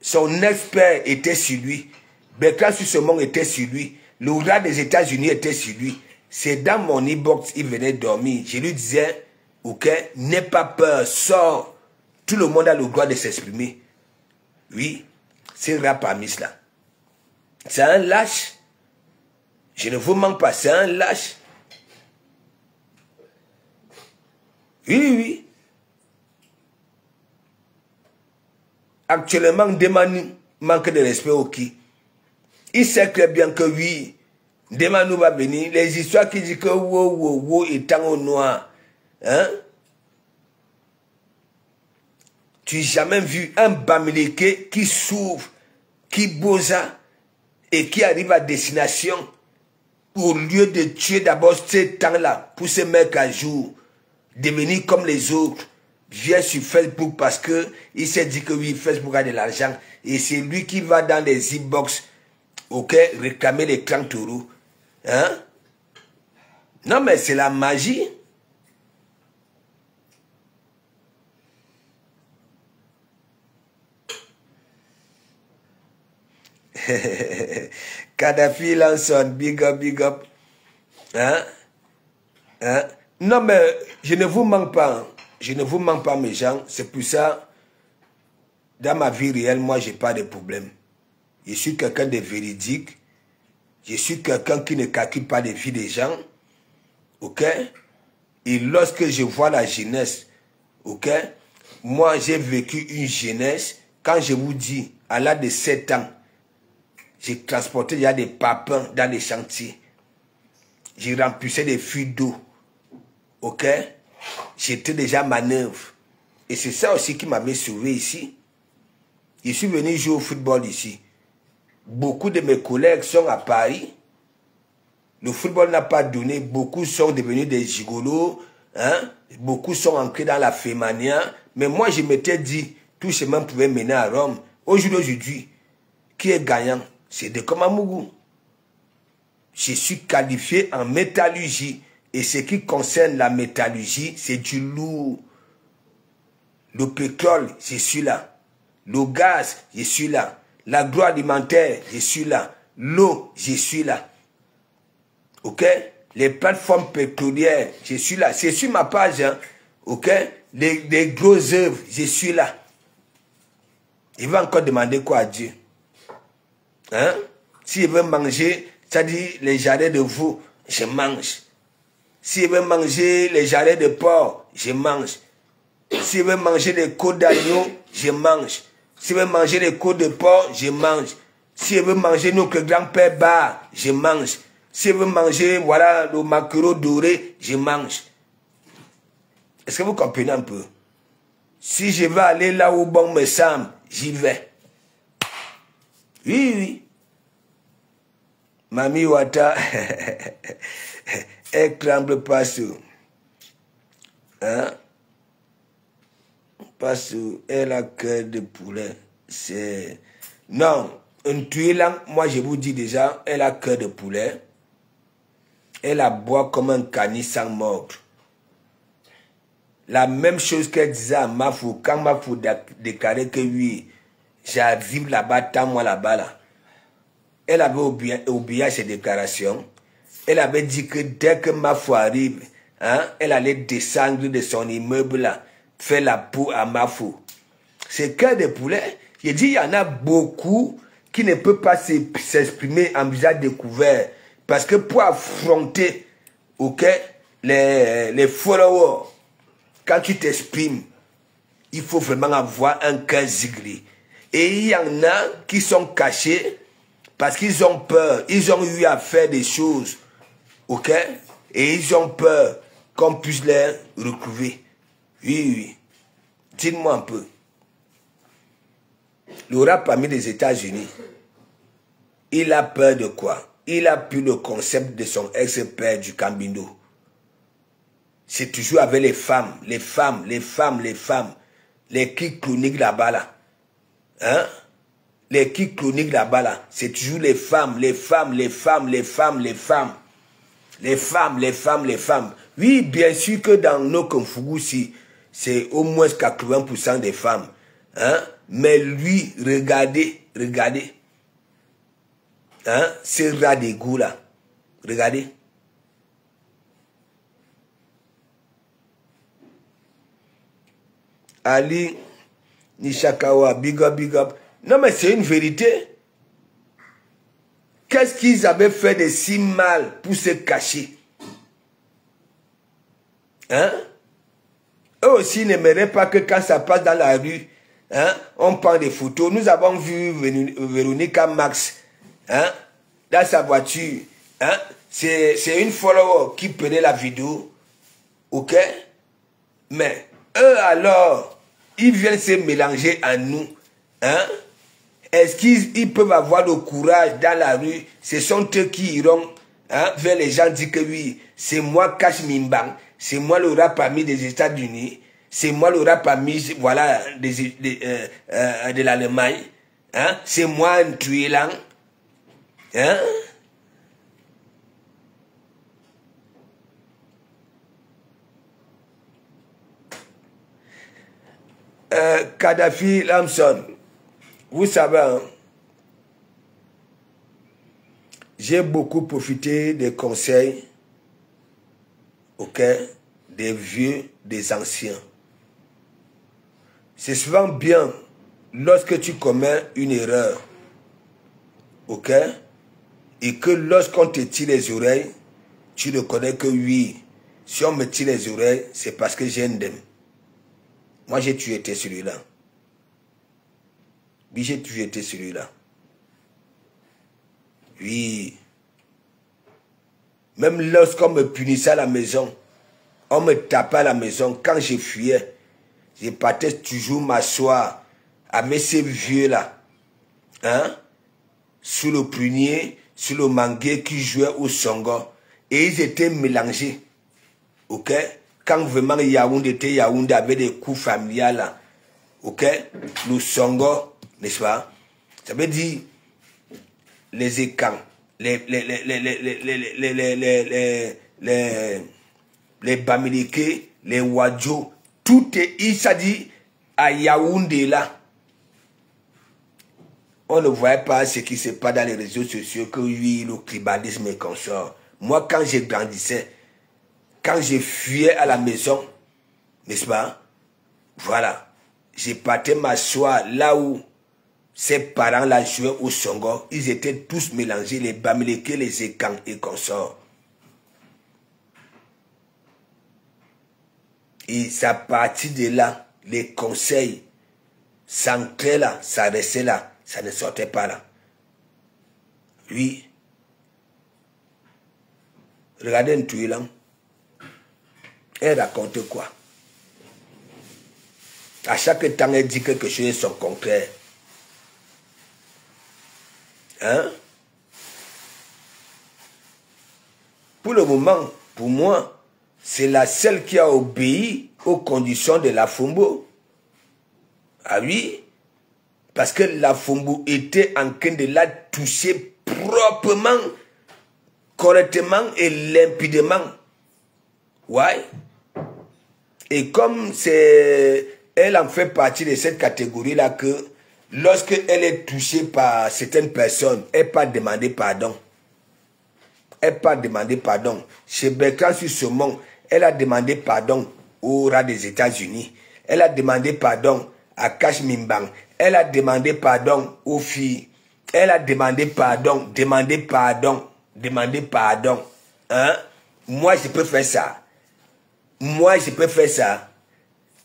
son ex-père était sur lui. Bertrand sur ce monde était sur lui. Le rat des États-Unis était sur lui. C'est dans mon e-box, il venait dormir. Je lui disais, ok, n'aie pas peur, sors. Tout le monde a le droit de s'exprimer. Oui, c'est rap parmi là. C'est un lâche. Je ne vous manque pas, c'est un lâche. Oui. Actuellement, Ndemanou manque de respect au qui. Il sait très bien que oui, Ndemanou va venir. Les histoires qui disent que wow étant au noir. Hein? Tu n'as jamais vu un Bamileke qui s'ouvre, qui bosa et qui arrive à destination au lieu de tuer d'abord ces temps-là pour se mettre à jour, devenir comme les autres, vient sur Facebook parce que il s'est dit que oui, Facebook a de l'argent et c'est lui qui va dans les e-box, ok, réclamer les 30 €. Hein? Non mais c'est la magie. Kadhafi Lanson, big up. Hein? Non, mais je ne vous manque pas. Hein. Je ne vous manque pas, mes gens. C'est pour ça, dans ma vie réelle, moi, je n'ai pas de problème. Je suis quelqu'un de véridique. Je suis quelqu'un qui ne calcule pas les vies des gens. Ok? Et lorsque je vois la jeunesse, ok? Moi, j'ai vécu une jeunesse. Quand je vous dis, à l'âge de 7 ans, j'ai transporté il y a des papins dans les chantiers. J'ai remplissé des fuites d'eau. Ok? J'étais déjà manœuvre. Et c'est ça aussi qui m'avait sauvé ici. Je suis venu jouer au football ici. Beaucoup de mes collègues sont à Paris. Le football n'a pas donné. Beaucoup sont devenus des gigolos. Hein? Beaucoup sont entrés dans la fémania. Mais moi, je m'étais dit, tout chemin pouvait mener à Rome. Aujourd'hui, qui est gagnant? C'est de Komamougou. je suis qualifié en métallurgie. Et ce qui concerne la métallurgie, c'est du lourd. Le pétrole, je suis là. Le gaz, je suis là. L'agroalimentaire, je suis là. L'eau, je suis là. Ok? Les plateformes pétrolières, je suis là. C'est sur ma page, hein? Ok? Les grosses œuvres, je suis là. Il va encore demander quoi à Dieu? Hein? S'il veut manger, ça dit les jarrets de veau, je mange. S'il veut manger les jarrets de porc, je mange. S'il veut manger les côtes d'agneau, je mange. S'il veut manger les côtes de porc, je mange. S'il veut manger notre grand-père bar, je mange. S'il veut manger, voilà, le maquereau doré, je mange. Est-ce que vous comprenez un peu? Si je veux aller là où bon me semble, j'y vais. Oui, oui. Mamie Wata, elle tremble pas sur. Hein? Parce qu'elle a cœur de poulet. C'est... Non, une tuile, moi je vous dis déjà, elle a cœur de poulet. Elle aboie comme un cani sans mordre. La même chose qu'elle disait à Mafou, quand Mafou déclarait que oui, j'arrive là-bas, tant-moi là-bas là. Elle avait oublié ses déclarations. Elle avait dit que dès que Mafou arrive, hein, elle allait descendre de son immeuble là, faire la peau à Mafou. C'est cœur de poulet. J'ai dit, il y en a beaucoup qui ne peuvent pas s'exprimer en visage découvert. Parce que pour affronter, ok, les followers, quand tu t'exprimes, il faut vraiment avoir un cœur zigré. Et il y en a qui sont cachés parce qu'ils ont peur. Ils ont eu à faire des choses, ok, et ils ont peur qu'on puisse les retrouver. Oui, oui. Dites-moi un peu. Le rap parmi les États-Unis, il a peur de quoi? Il a pris le concept de son ex-père du Cambindo. C'est toujours avec les femmes, les femmes, les femmes, les femmes. Les clics chroniques là-bas là. Hein? Les clics chroniques là-bas là. C'est toujours les femmes, les femmes, les femmes, les femmes, les femmes. Les femmes, les femmes, les femmes. Oui, bien sûr que dans nos Konfugusi, c'est au moins 80% des femmes. Hein? Mais lui, regardez, regardez. Hein? C'est ras d'égout là. Regardez. Ali Nishakawa, big up, big up. Non mais c'est une vérité. Qu'est-ce qu'ils avaient fait de si mal pour se cacher? Hein? Eux aussi n'aimeraient pas que quand ça passe dans la rue, hein, on prend des photos. Nous avons vu Véronica Max, hein, dans sa voiture. Hein, c'est une follower qui prenait la vidéo. Ok? Mais eux alors, ils viennent se mélanger à nous. Hein? Est-ce qu'ils peuvent avoir le courage dans la rue? Ce sont eux qui iront, hein, vers les gens, dire que oui, c'est moi Cash Mimbang, c'est moi le rap ami des États-Unis, c'est moi le rap ami, voilà, de l'Allemagne, hein? C'est moi un tuélan. Hein? Kadhafi Lamson, vous savez, hein, j'ai beaucoup profité des conseils, ok, des vieux, des anciens. C'est souvent bien lorsque tu commets une erreur, ok, et que lorsqu'on te tire les oreilles, tu reconnais que oui, si on me tire les oreilles, c'est parce que j'ai un dème. Moi, j'ai toujours été celui-là. Oui, j'ai toujours été celui-là. Oui. Même lorsqu'on me punissait à la maison, on me tapait à la maison, quand je fuyais, je partais toujours m'asseoir avec ces vieux-là. Hein? Sous le prunier, sous le mangué qui jouait au songo. Et ils étaient mélangés. Ok? Quand vraiment Yaoundé était Yaoundé avec des coups familiales, ok, le songo, n'est-ce pas? Ça veut dire les écans, les Bamileke, les Wadjo, tout est, il s'est dit, à Yaoundé là. On ne voyait pas ce qui se passe dans les réseaux sociaux, que oui, le tribalisme et consort. Moi, quand je grandissais, quand je fuyais à la maison, n'est-ce pas? Voilà. J'ai parti m'asseoir là où ces parents-là jouaient au Songo. Ils étaient tous mélangés, les Bamileke, les Ekans et consorts. Et ça partit de là, les conseils s'entraient là, ça restait là, ça ne sortait pas là. Oui. Regardez un tuilan. Elle raconte quoi? À chaque temps, elle dit quelque chose de son contraire. Hein? Pour le moment, pour moi, c'est la seule qui a obéi aux conditions de la Fombo. Ah oui? Parce que la Fombo était en train de la toucher proprement, correctement et limpidement. Ouais. Et comme elle en fait partie de cette catégorie-là que lorsqu'elle est touchée par certaines personnes, elle n'a pas demandé pardon. Elle n'a pas demandé pardon. Chez Bertrand sur ce monde, elle a demandé pardon au rat des États-Unis. Elle a demandé pardon à Cash Mimbang. Elle a demandé pardon aux filles. Elle a demandé pardon, demandé pardon. Hein? Moi, je peux faire ça. Moi, je peux faire ça.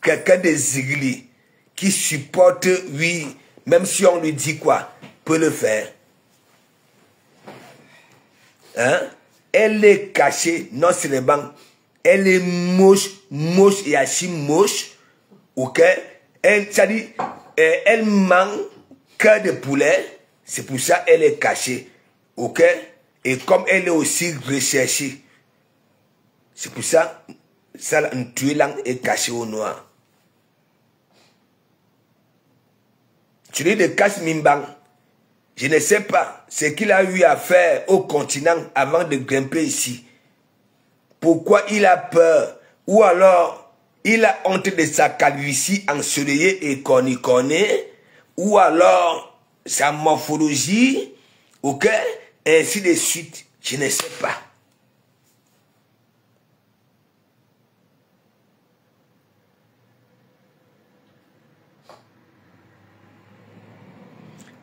Quelqu'un de Zigli qui supporte, oui, même si on lui dit quoi, peut le faire. Hein? Elle est cachée, non seulement, elle est moche et assez moche, ok? C'est-à-dire, elle manque cœur de poulet, c'est pour ça qu'elle est cachée, ok? Et comme elle est aussi recherchée, c'est pour ça, un tuelang est caché au noir. Tu dis de Cash Mimbang, je ne sais pas ce qu'il a eu à faire au continent avant de grimper ici. Pourquoi il a peur? Ou alors, il a honte de sa calvitie ensoleillée et cornicornée? Ou alors, sa morphologie? Ok? Ainsi de suite. Je ne sais pas.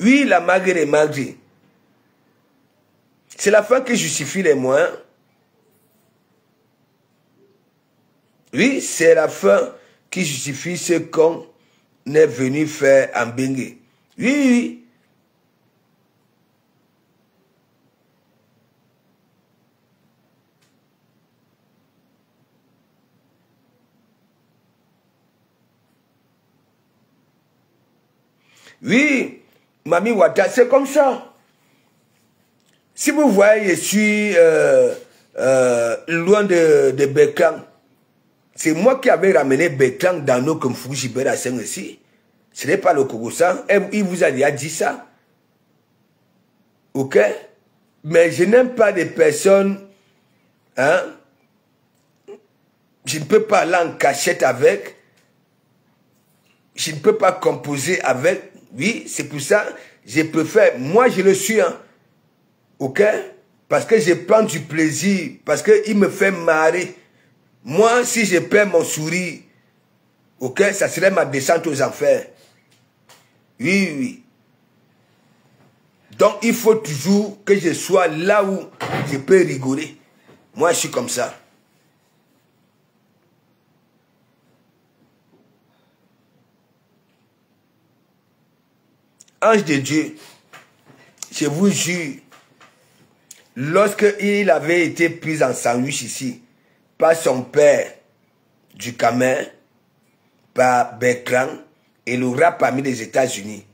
Oui, la malgré malgré. C'est la fin qui justifie les moyens. Oui, c'est la fin qui justifie ce qu'on est venu faire en Bengue. Oui, oui. Oui, Mami Wata, c'est comme ça. Si vous voyez, je suis loin de Bekang. C'est moi qui avais ramené Bekang dans nos Kumfugibera ici. Ce n'est pas le Kogosan. Il vous a déjà dit ça. Ok? Mais je n'aime pas des personnes. Hein? Je ne peux pas aller en cachette avec. Je ne peux pas composer avec. Oui, c'est pour ça je préfère. Moi, je le suis. Hein? Ok? Parce que je prends du plaisir. Parce qu'il me fait marrer. Moi, si je perds mon sourire, ok, ça serait ma descente aux enfers. Oui, oui. Donc, il faut toujours que je sois là où je peux rigoler. Moi, je suis comme ça. Ange de Dieu, je vous jure, lorsqu'il avait été pris en sandwich ici, par son père du Cameroun, par Bertrand et le rap parmi les États-Unis,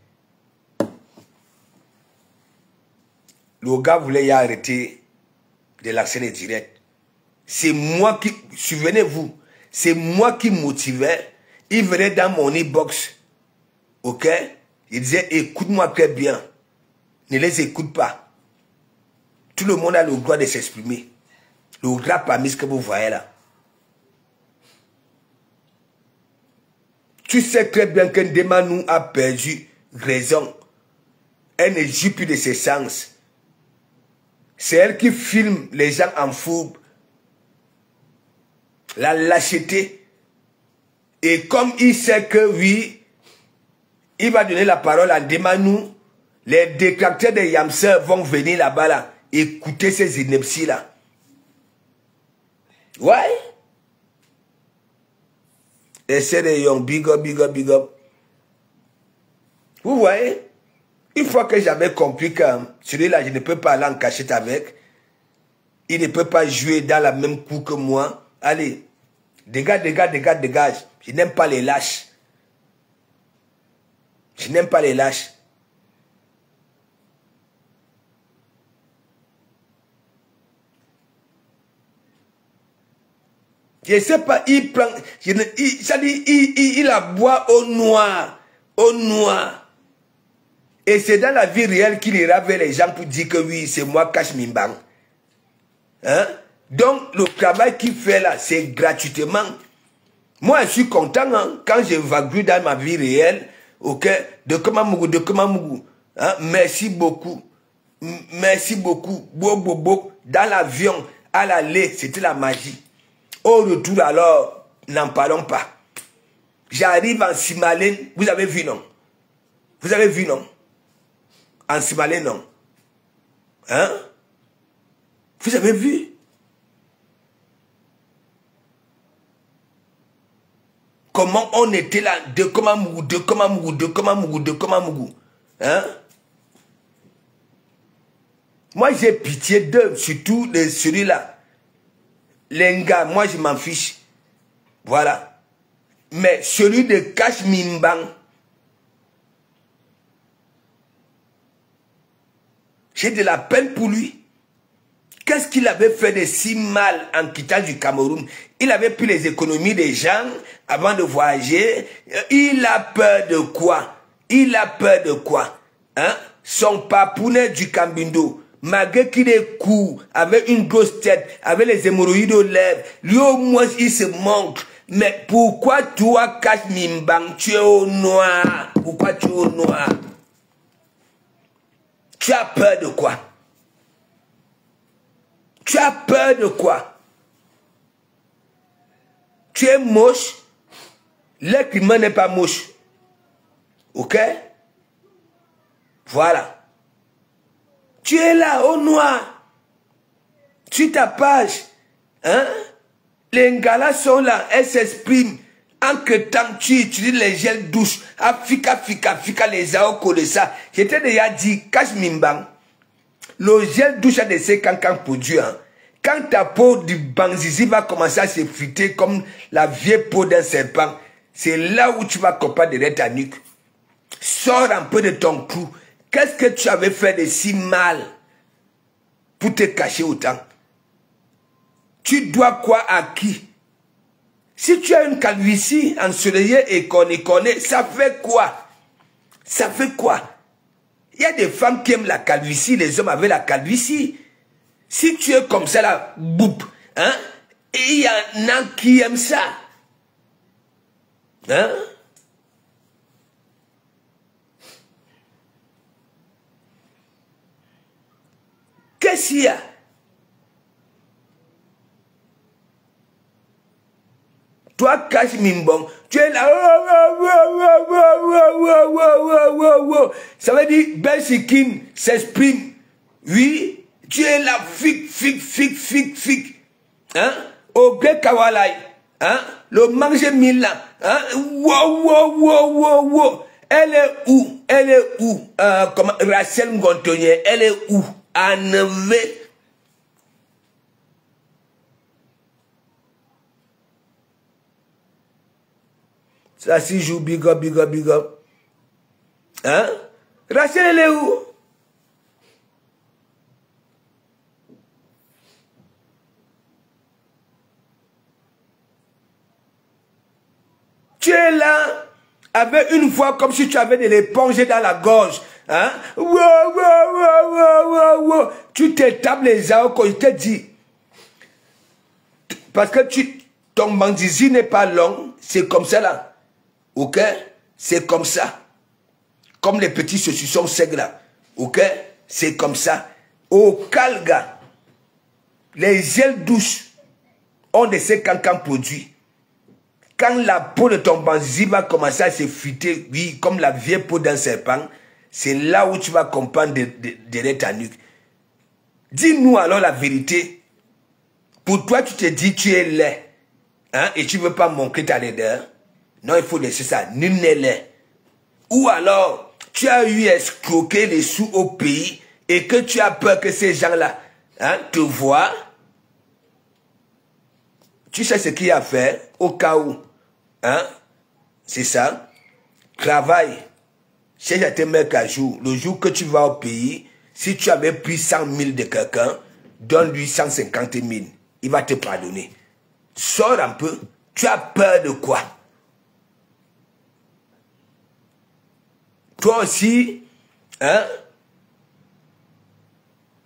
le gars voulait y arrêter de l'accès direct. C'est moi qui, souvenez-vous, c'est moi qui motivais. Il venait dans mon e-box, ok? Il disait, écoute-moi très bien, ne les écoute pas. Tout le monde a le droit de s'exprimer. Le rap parmi ce que vous voyez là. Tu sais très bien que Ndemanou a perdu raison. Elle ne joue plus de ses sens. C'est elle qui filme les gens en fourbe. La lâcheté. Et comme il sait que oui, il va donner la parole à Ndemanou, les détracteurs de Yamser vont venir là-bas là, écouter ces inepties là. Ouais. Et c'est des young, big up, big up, big up. Vous voyez, une fois que j'avais compris que celui-là, je ne peux pas aller en cachette avec, il ne peut pas jouer dans la même cour que moi. Allez, dégage, dégage, dégage, dégage. Je n'aime pas les lâches. Je n'aime pas les lâches. Je ne sais pas, il prend, il aboie au noir, au noir. Et c'est dans la vie réelle qu'il ira vers les gens pour dire que oui, c'est moi, Cash Mimbang. Hein? Donc, le travail qu'il fait là, c'est gratuitement. Moi, je suis content hein, quand je vague dans ma vie réelle, ok, de Komamougou. Hein? Merci beaucoup. Merci beaucoup. Dans l'avion, à l'aller, c'était la magie. Au retour alors, n'en parlons pas. J'arrive en Simalène, vous avez vu non? Vous avez vu non? En Simalène non? Hein? Vous avez vu? Comment on était là, de Komamougou. Hein? Moi j'ai pitié d'eux, surtout de celui-là. Les gars, moi je m'en fiche. Voilà. Mais celui de Cash Mimbang, j'ai de la peine pour lui. Qu'est-ce qu'il avait fait de si mal en quittant du Cameroun? Il avait pris les économies des gens avant de voyager. Il a peur de quoi? Il a peur de quoi? Hein? Son papounet du Cambindo, malgré qu'il est court, avec une grosse tête, avec les hémorroïdes aux lèvres, lui au moins il se montre. Mais pourquoi toi, Cash Mimbang, tu es au noir? Pourquoi tu es au noir? Tu as peur de quoi? Tu as peur de quoi? Tu es moche. L'être humain n'est pas moche. Ok? Voilà. Tu es là, au noir. Sur ta page. Hein? Les galas sont là. Elles s'expriment. En que temps tu utilises les gels douches. Fika, les aoko de ça. Je t'ai déjà dit, Cash Mimbang. Le gel douche a des cancans produits. Hein. Quand ta peau du banzizi va commencer à s'effriter comme la vieille peau d'un serpent, c'est là où tu vas comparer derrière ta nuque. Sors un peu de ton cou. Qu'est-ce que tu avais fait de si mal pour te cacher autant? Tu dois quoi à qui? Si tu as une calvitie ensoleillée et qu'on y connaît, ça fait quoi? Ça fait quoi? Il y a des femmes qui aiment la calvitie, les hommes avec la calvitie. Si tu es comme ça là, boum, hein? Et il y en a qui aiment ça. Hein? Qu'est-ce qu'il y a? Toi, Cash Mimbang, tu es là. Ça veut dire, Belsikin s'exprime. Oui, tu es là, fic. Hein? Au gré Kawalai. Hein? Le manger mille hein? Wow. Elle est où? Comment? Rachel Ngontonnier, elle est où? À Neve. Ça s'y joue, big up. Hein? Rachel, elle est où? Tu es là, avec une voix comme si tu avais de l'éponge dans la gorge. Hein? Wow. Tu t'étapes les arbres quand je te dis. Parce que ton bandizi n'est pas long, c'est comme ça là. Ok? C'est comme ça. Comme les petits saucissons secs là. Ok? C'est comme ça. Au calga, les ailes douces ont de ces cancans produits. Quand la peau de ton banzizi va commencer à s'effriter, oui, comme la vieille peau d'un serpent, c'est là où tu vas comprendre derrière ta nuque. Dis-nous alors la vérité. Pour toi, tu te dis tu es laid. Hein, et tu ne veux pas montrer ta laideur. Non, il faut laisser ça. Nul n'est laid. Ou alors, tu as eu escroquer les sous au pays et que tu as peur que ces gens-là te voient. Tu sais ce qu'il y a à faire au cas où. Hein? C'est ça. Travaille. Cherche à te mettre à jour. Le jour que tu vas au pays, si tu avais pris 100 000 de quelqu'un, donne-lui 150 000. Il va te pardonner. Sors un peu. Tu as peur de quoi? Toi aussi, hein?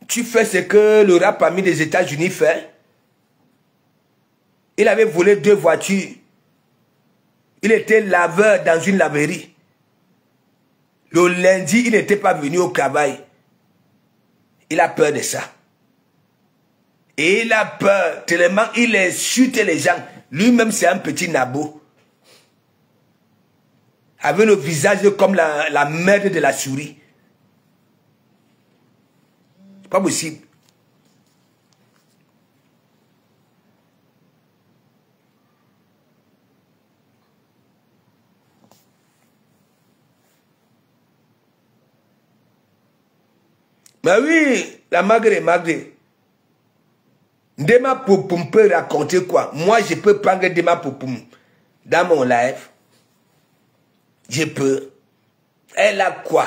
Tu fais ce que le rap ami des États-Unis fait. Il avait volé 2 voitures. Il était laveur dans une laverie. Le lundi, il n'était pas venu au travail. Il a peur de ça. Et il a peur tellement il insulte les gens. Lui-même, c'est un petit nabo. Avec le visage comme la merde de la souris. C'est pas possible. Mais oui, la magre. Dema Poupoum peut raconter quoi? Moi, je peux prendre Dema Poupoum dans mon live. Je peux. Elle a quoi?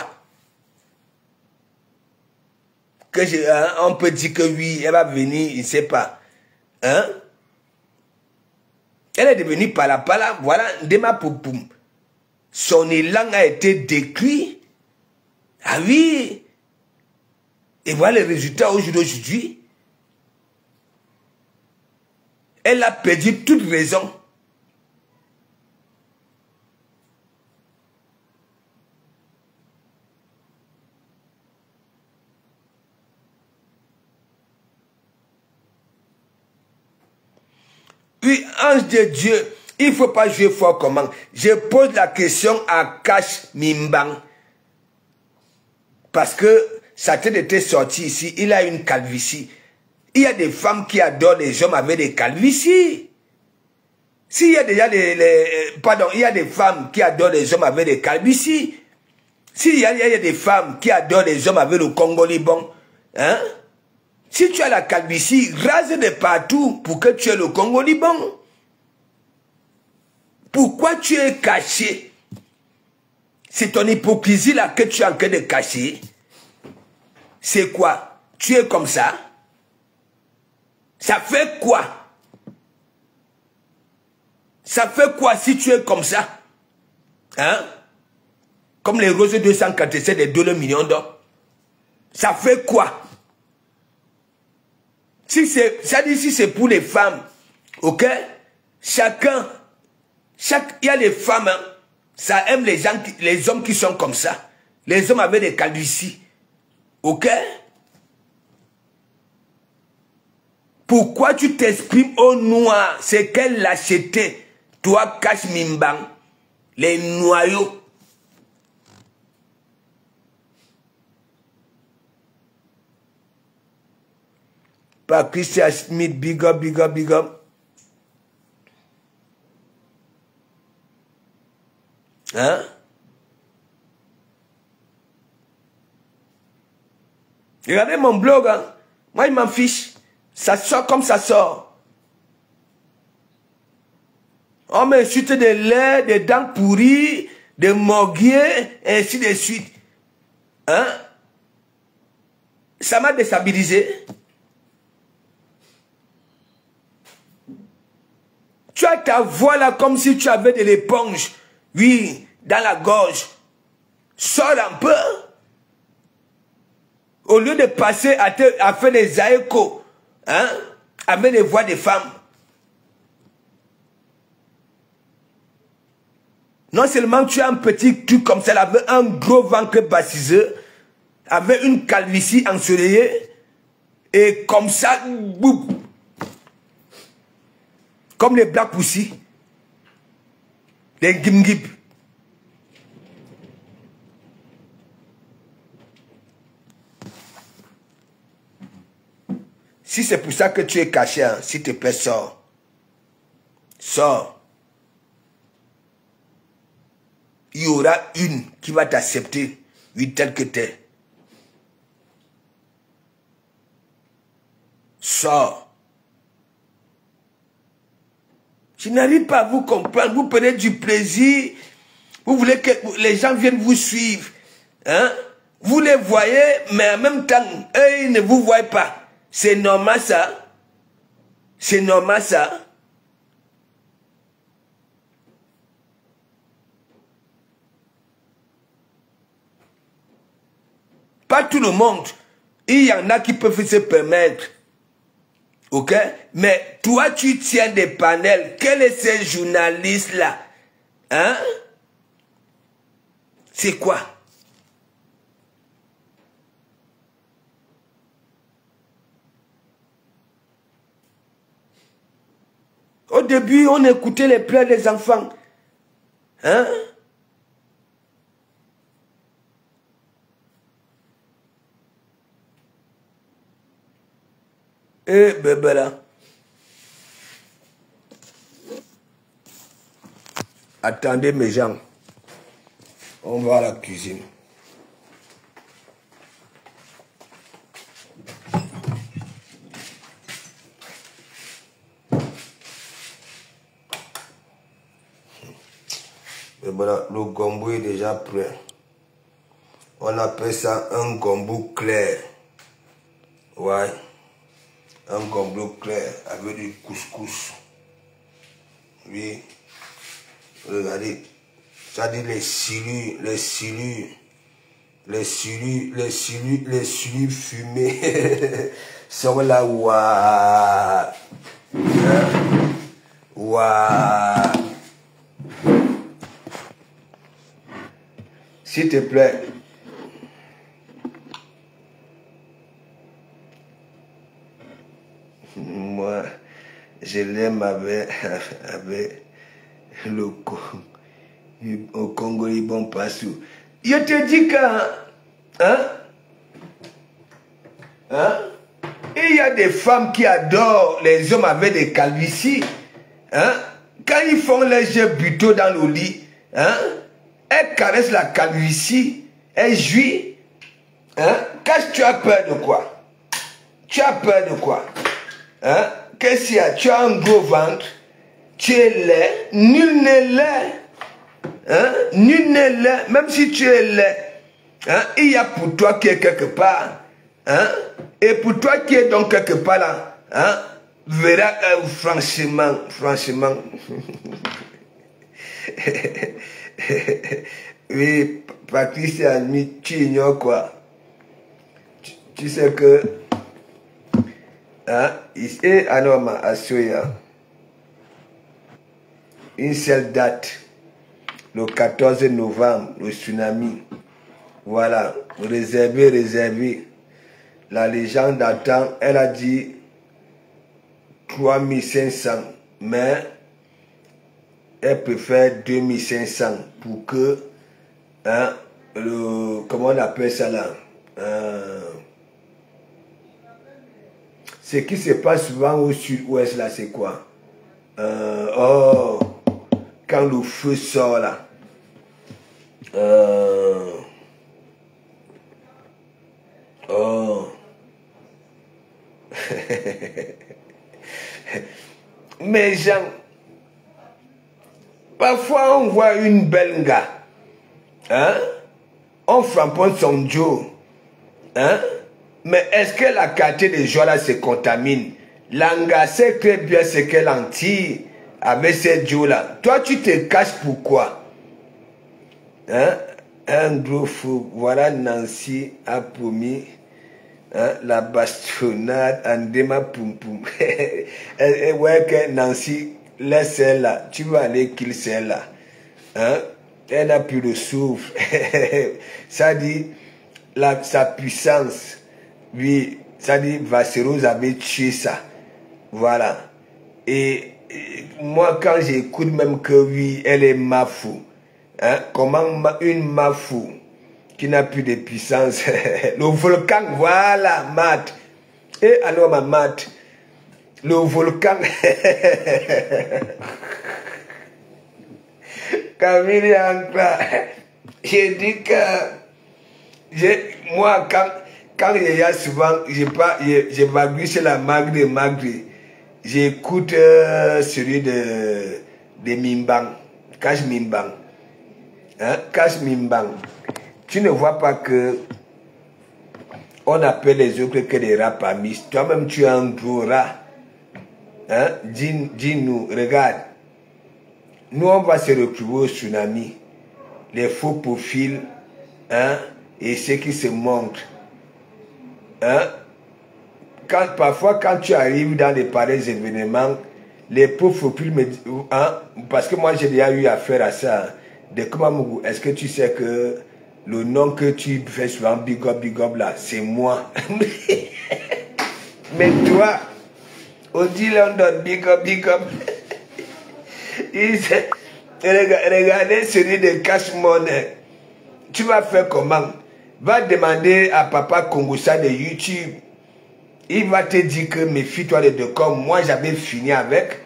Que on peut dire que oui, elle va venir, il ne sait pas. Hein? Elle est devenue pala. Voilà, Dema Poupoum. Son élan a été détruit. Ah oui. Et voilà les résultats aujourd'hui. Elle a perdu toute raison. Oui, ange de Dieu, il ne faut pas jouer fort comment. Je pose la question à Cash Mimbang. Parce que sa tête était sortie ici, il a une calvitie. Il y a des femmes qui adorent les hommes avec des calvities. S'il y a déjà il y a des femmes qui adorent les hommes avec des calvities. S'il y a des femmes qui adorent les hommes avec le Congo-Liban, hein? Si tu as la calvitie, rase de partout pour que tu aies le Congo-Liban. Pourquoi tu es caché? C'est ton hypocrisie là que tu es en train de cacher. C'est quoi? Tu es comme ça? Ça fait quoi? Ça fait quoi si tu es comme ça? Hein? Comme les roses 247 des $2 millions d'or. Ça fait quoi? Si c'est pour les femmes, ok? Il y a des femmes, hein, ça aime les hommes qui sont comme ça. Les hommes avec des calvities. Ok? Pourquoi tu t'exprimes au noir? C'est quelle lâcheté? Toi, Cash Mimbang, les noyaux. Patricia Smith, big up. Hein? Regardez mon blog, hein? Moi, il m'en fiche. Ça sort comme ça sort. On m'insulte de lait, des dents pourries, des morguiers, ainsi de suite. Hein? Ça m'a déstabilisé. Tu as ta voix là comme si tu avais de l'éponge. Oui, dans la gorge. Sors un peu. au lieu de passer à faire des aécos, hein, avec les voix des femmes. Non seulement tu as un petit truc comme ça, avec un gros ventre bassiseux, avec une calvitie ensoleillée, et comme ça, boum, comme les Black Pussy, les Gim-Gib. Si c'est pour ça que tu es caché, hein, s'il te plaît, sors. Sors. Il y aura une qui va t'accepter, oui, tel que tu es. Sors. Je n'arrive pas à vous comprendre. Vous prenez du plaisir. Vous voulez que les gens viennent vous suivre. Hein? Vous les voyez, mais en même temps, eux, ils ne vous voient pas. C'est normal ça. C'est normal ça. Pas tout le monde. Il y en a qui peuvent se permettre. Ok? Mais toi, tu tiens des panels. Quels sont ces journalistes-là? Hein? C'est quoi? Au début, on écoutait les pleurs des enfants. Hein? Eh, bébé là. Attendez mes gens. On va à la cuisine. Et voilà, le gombo est déjà prêt. On appelle ça un gombo clair. Ouais. Un gombo clair avec du couscous. Oui. Regardez. Ça dit les silures fumés. Sont là, ouah. Ouah. S'il te plaît. Moi, je l'aime avec le au Congo, ils vont partout. Je te dis que, il y a des femmes qui adorent les hommes avec des calvities. Hein? Quand ils font les jeux buteaux dans le lit, hein? Elles caressent la calvitie, elles jouissent. Hein? Quand tu as peur de quoi? Tu as peur de quoi? Hein? Qu'est-ce qu'il y a? Tu as un gros ventre, tu es laid, nul n'est laid. Hein? Nul n'est laid, même si tu es laid. Hein? Il y a pour toi qui est quelque part. Hein? Et pour toi qui est donc quelque part là, hein? Verra franchement. Oui, Patricia, tu ignores quoi? Tu sais que hein, et Anoma à Soya, une seule date, le 14 novembre, le tsunami. Voilà, réservé. La légende attend, elle a dit 3500, mais elle préfère 2500 pour que, hein, comment on appelle ça là? Ce qui se passe souvent au sud-ouest là, c'est quoi? Oh, quand le feu sort là. Oh. Mais gens, parfois on voit une belle gars, hein? On frapponne son Joe, hein? Mais est-ce que la qualité des gens là se contamine? L'anga sait très bien ce qu'elle en tire avec ces Joe là. Toi tu te caches pourquoi? Hein? Un gros fou. Voilà, Nancy a promis Hein, la bastonnade, Andema Poum Poum. Ouais, que Nancy, laisse celle-là. Tu vas aller kill celle-là. Hein? Elle n'a plus de souffle. Ça dit, sa puissance. Oui, ça dit, Vacheros avait tué ça. Voilà. Et moi, quand j'écoute même que oui, elle est mafou. Hein? Comment une mafou qui n'a plus de puissance. Le volcan, voilà, Matt. Et alors, ma Matt, le volcan. Camille Ancla, j'ai dit que moi, quand il y a souvent, j'ai magri sur la magri, j'écoute celui de Mimbang, Cash Mimbang. Hein? Cash Mimbang. Tu ne vois pas que on appelle les autres que des rapamis. Toi-même, tu es un gros rat. Hein? Dis-nous, regarde. Nous, on va se retrouver au tsunami. Les faux profils, hein? Et ceux qui se montrent. Hein? Parfois, quand tu arrives dans les pareils événements, les pauvres profils me disent, hein? Parce que moi, j'ai déjà eu affaire à ça. Hein? De comment, est-ce que tu sais que le nom que tu fais souvent, big up là, c'est moi. Mais toi, on dit London, big up. Regardez celui de Cash Money. Tu vas faire comment? Va demander à papa Kongosa de YouTube. Il va te dire que méfie-toi de deux comme moi j'avais fini avec.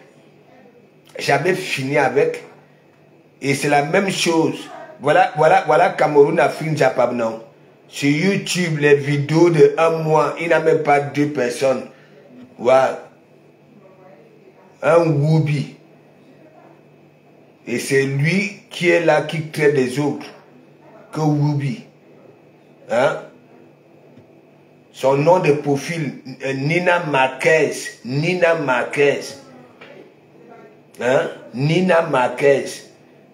Et c'est la même chose. Voilà Cameroun, Afrique, Japon, non. Sur YouTube, les vidéos de 1 mois, il n'a même pas 2 personnes. Voilà. Un Woubi. Et c'est lui qui est là, qui traite les autres. Que Woubi. Hein? Son nom de profil, Nina Marquez. Hein? Nina Marquez.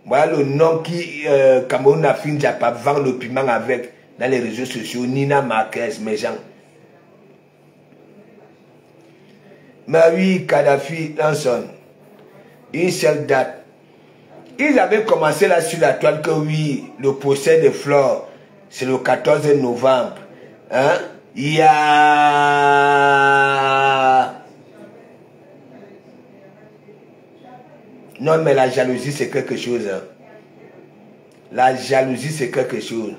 Voilà le nom qui, Cameroun, Afrique, Japon, vend le piment avec dans les réseaux sociaux. Nina Marquez, mes gens. Mais oui, Kadhafi, Lanson, une seule date. Ils avaient commencé là sur la toile que oui, le procès de Flore, c'est le 14 novembre. Hein? Il y a... Non, mais la jalousie, c'est quelque chose. Hein. La jalousie, c'est quelque chose.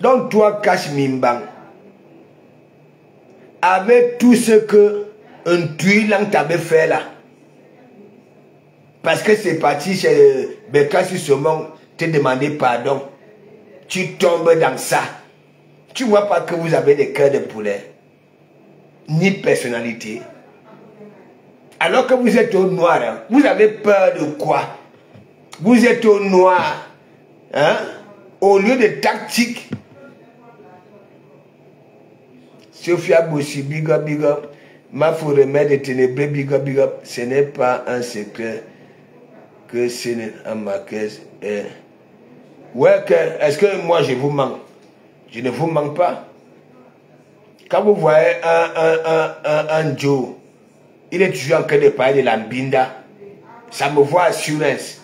Donc, toi, Cash Mimbang, avec tout ce que un tuilant t'avait fait là, parce que c'est parti chez Bekassi Somon, te demander pardon, tu tombes dans ça. Tu vois pas que vous avez des cœurs de poulet, ni personnalité. Alors que vous êtes au noir, hein, vous avez peur de quoi? Vous êtes au noir, hein, au lieu de tactique. Sophia Bossi, big up. Ma faut remède de ténébreux, big up. Ce n'est pas un secret que c'est un Marquez. Ouais, est-ce que moi je vous manque? Je ne vous manque pas. Quand vous voyez un Joe, il est toujours en train de parler de la Mbinda. Ça me voit assurance.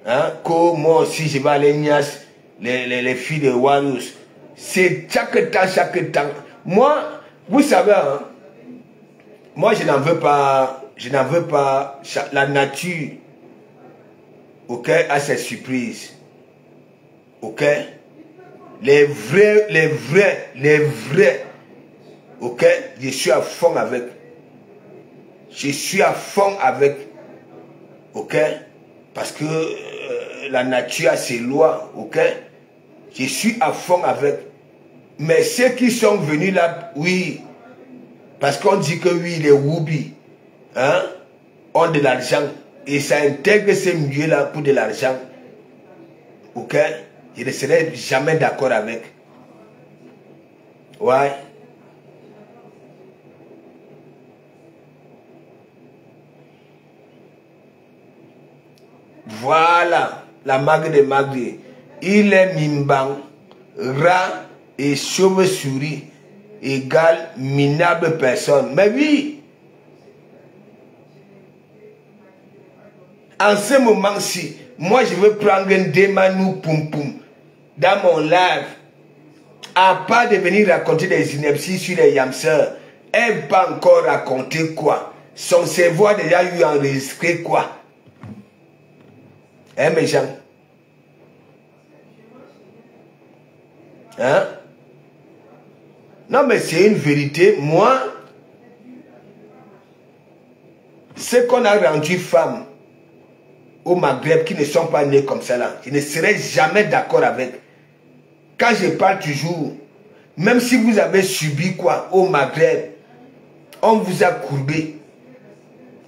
Hein? Que moi aussi je vais aller niasse les filles de Warriors. C'est chaque temps. Moi, vous savez, hein, moi je n'en veux pas, la nature, ok, a ses surprises, ok, les vrais, ok, je suis à fond avec, ok, parce que la nature a ses lois, ok, je suis à fond avec. Mais ceux qui sont venus là, oui, parce qu'on dit que oui, les Woubi, hein, ont de l'argent, et ça intègre ces milieux-là pour de l'argent, ok, je ne serai jamais d'accord avec. Ouais. Voilà, la mague de Magri. il est Mimbang, rat et chauve-souris égale minable personne. Mais oui, en ce moment-ci, moi je veux prendre un démanou poum poum dans mon live, à part de venir raconter des inepties sur les yamseurs. Elle n'a pas encore raconté quoi. Son cerveau a déjà eu enregistré quoi. Hein, mes gens? Hein? Non, mais c'est une vérité. Moi, ce qu'on a rendu femmes au Maghreb qui ne sont pas nés comme ça là, je ne serai jamais d'accord avec. Quand je parle toujours, même si vous avez subi quoi au Maghreb, on vous a courbé.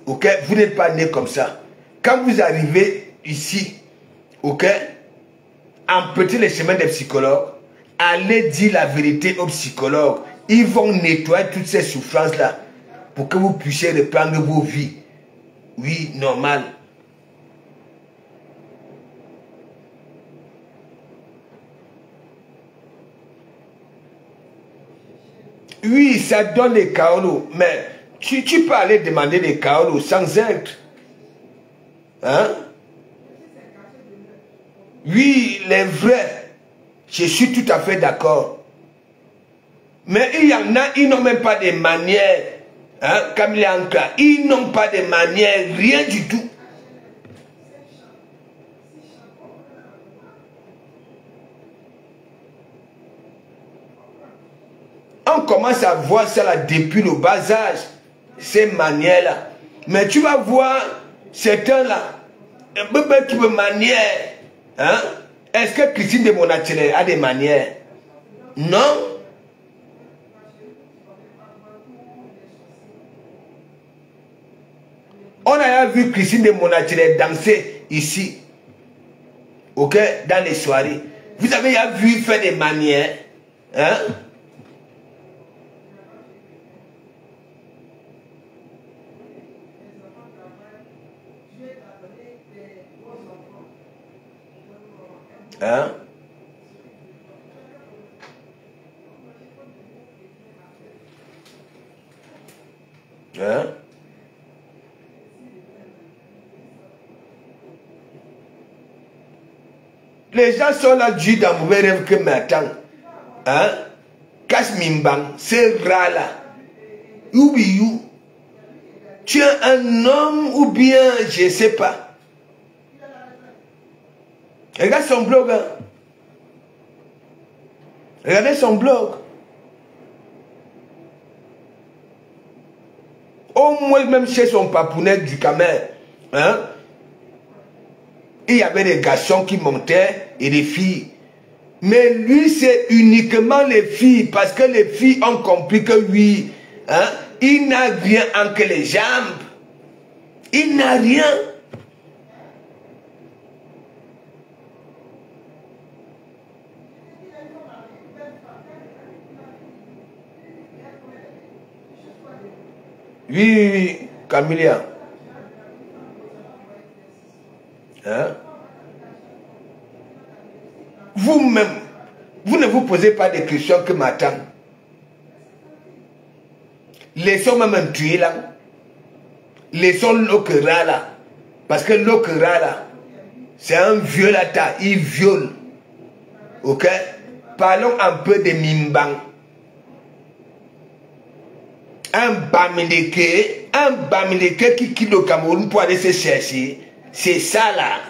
Ok? Vous n'êtes pas nés comme ça. Quand vous arrivez ici, ok? Empruntez les chemins des psychologues. Allez dire la vérité aux psychologues. Ils vont nettoyer toutes ces souffrances-là pour que vous puissiez reprendre vos vies. Oui, normal. Oui, ça donne des kaolos, mais tu peux aller demander des kaolos sans être. Hein? Oui, les vrais, je suis tout à fait d'accord. Mais il y en a, ils n'ont même pas de manières. Hein, Camille Ankara, ils n'ont pas de manières, rien du tout. On commence à voir ça là depuis le bas âge, ces manières-là. Mais tu vas voir certains là, qui veut manière. Hein? Est-ce que Christine de Monatele a des manières? Non. On a vu Christine de Monatele danser ici, ok, dans les soirées. Vous avez vu faire des manières, hein? Hein? Hein? Les gens sont là, Dieu dans mauvais rêve que m'attend. Hein? Casse Mimbang, c'est rat là. You. Tu es un homme ou bien, je ne sais pas. Regarde son blog. Hein? Regardez son blog. Au moins, même chez son papounet du Camer, hein? Il y avait des garçons qui montaient et des filles. Mais lui, c'est uniquement les filles, parce que les filles ont compris que oui, hein, il n'a rien entre les jambes. Il n'a rien. Oui, Camilla. Hein? Vous-même, vous ne vous posez pas des questions que m'attendent. Laissons même tuer là. Laissons l'okera là. Parce que l'okera là, c'est un violateur, il viole. Ok? Parlons un peu de Mimbang. Un Bamileke qui quitte le Cameroun pour aller se chercher. C'est ça là.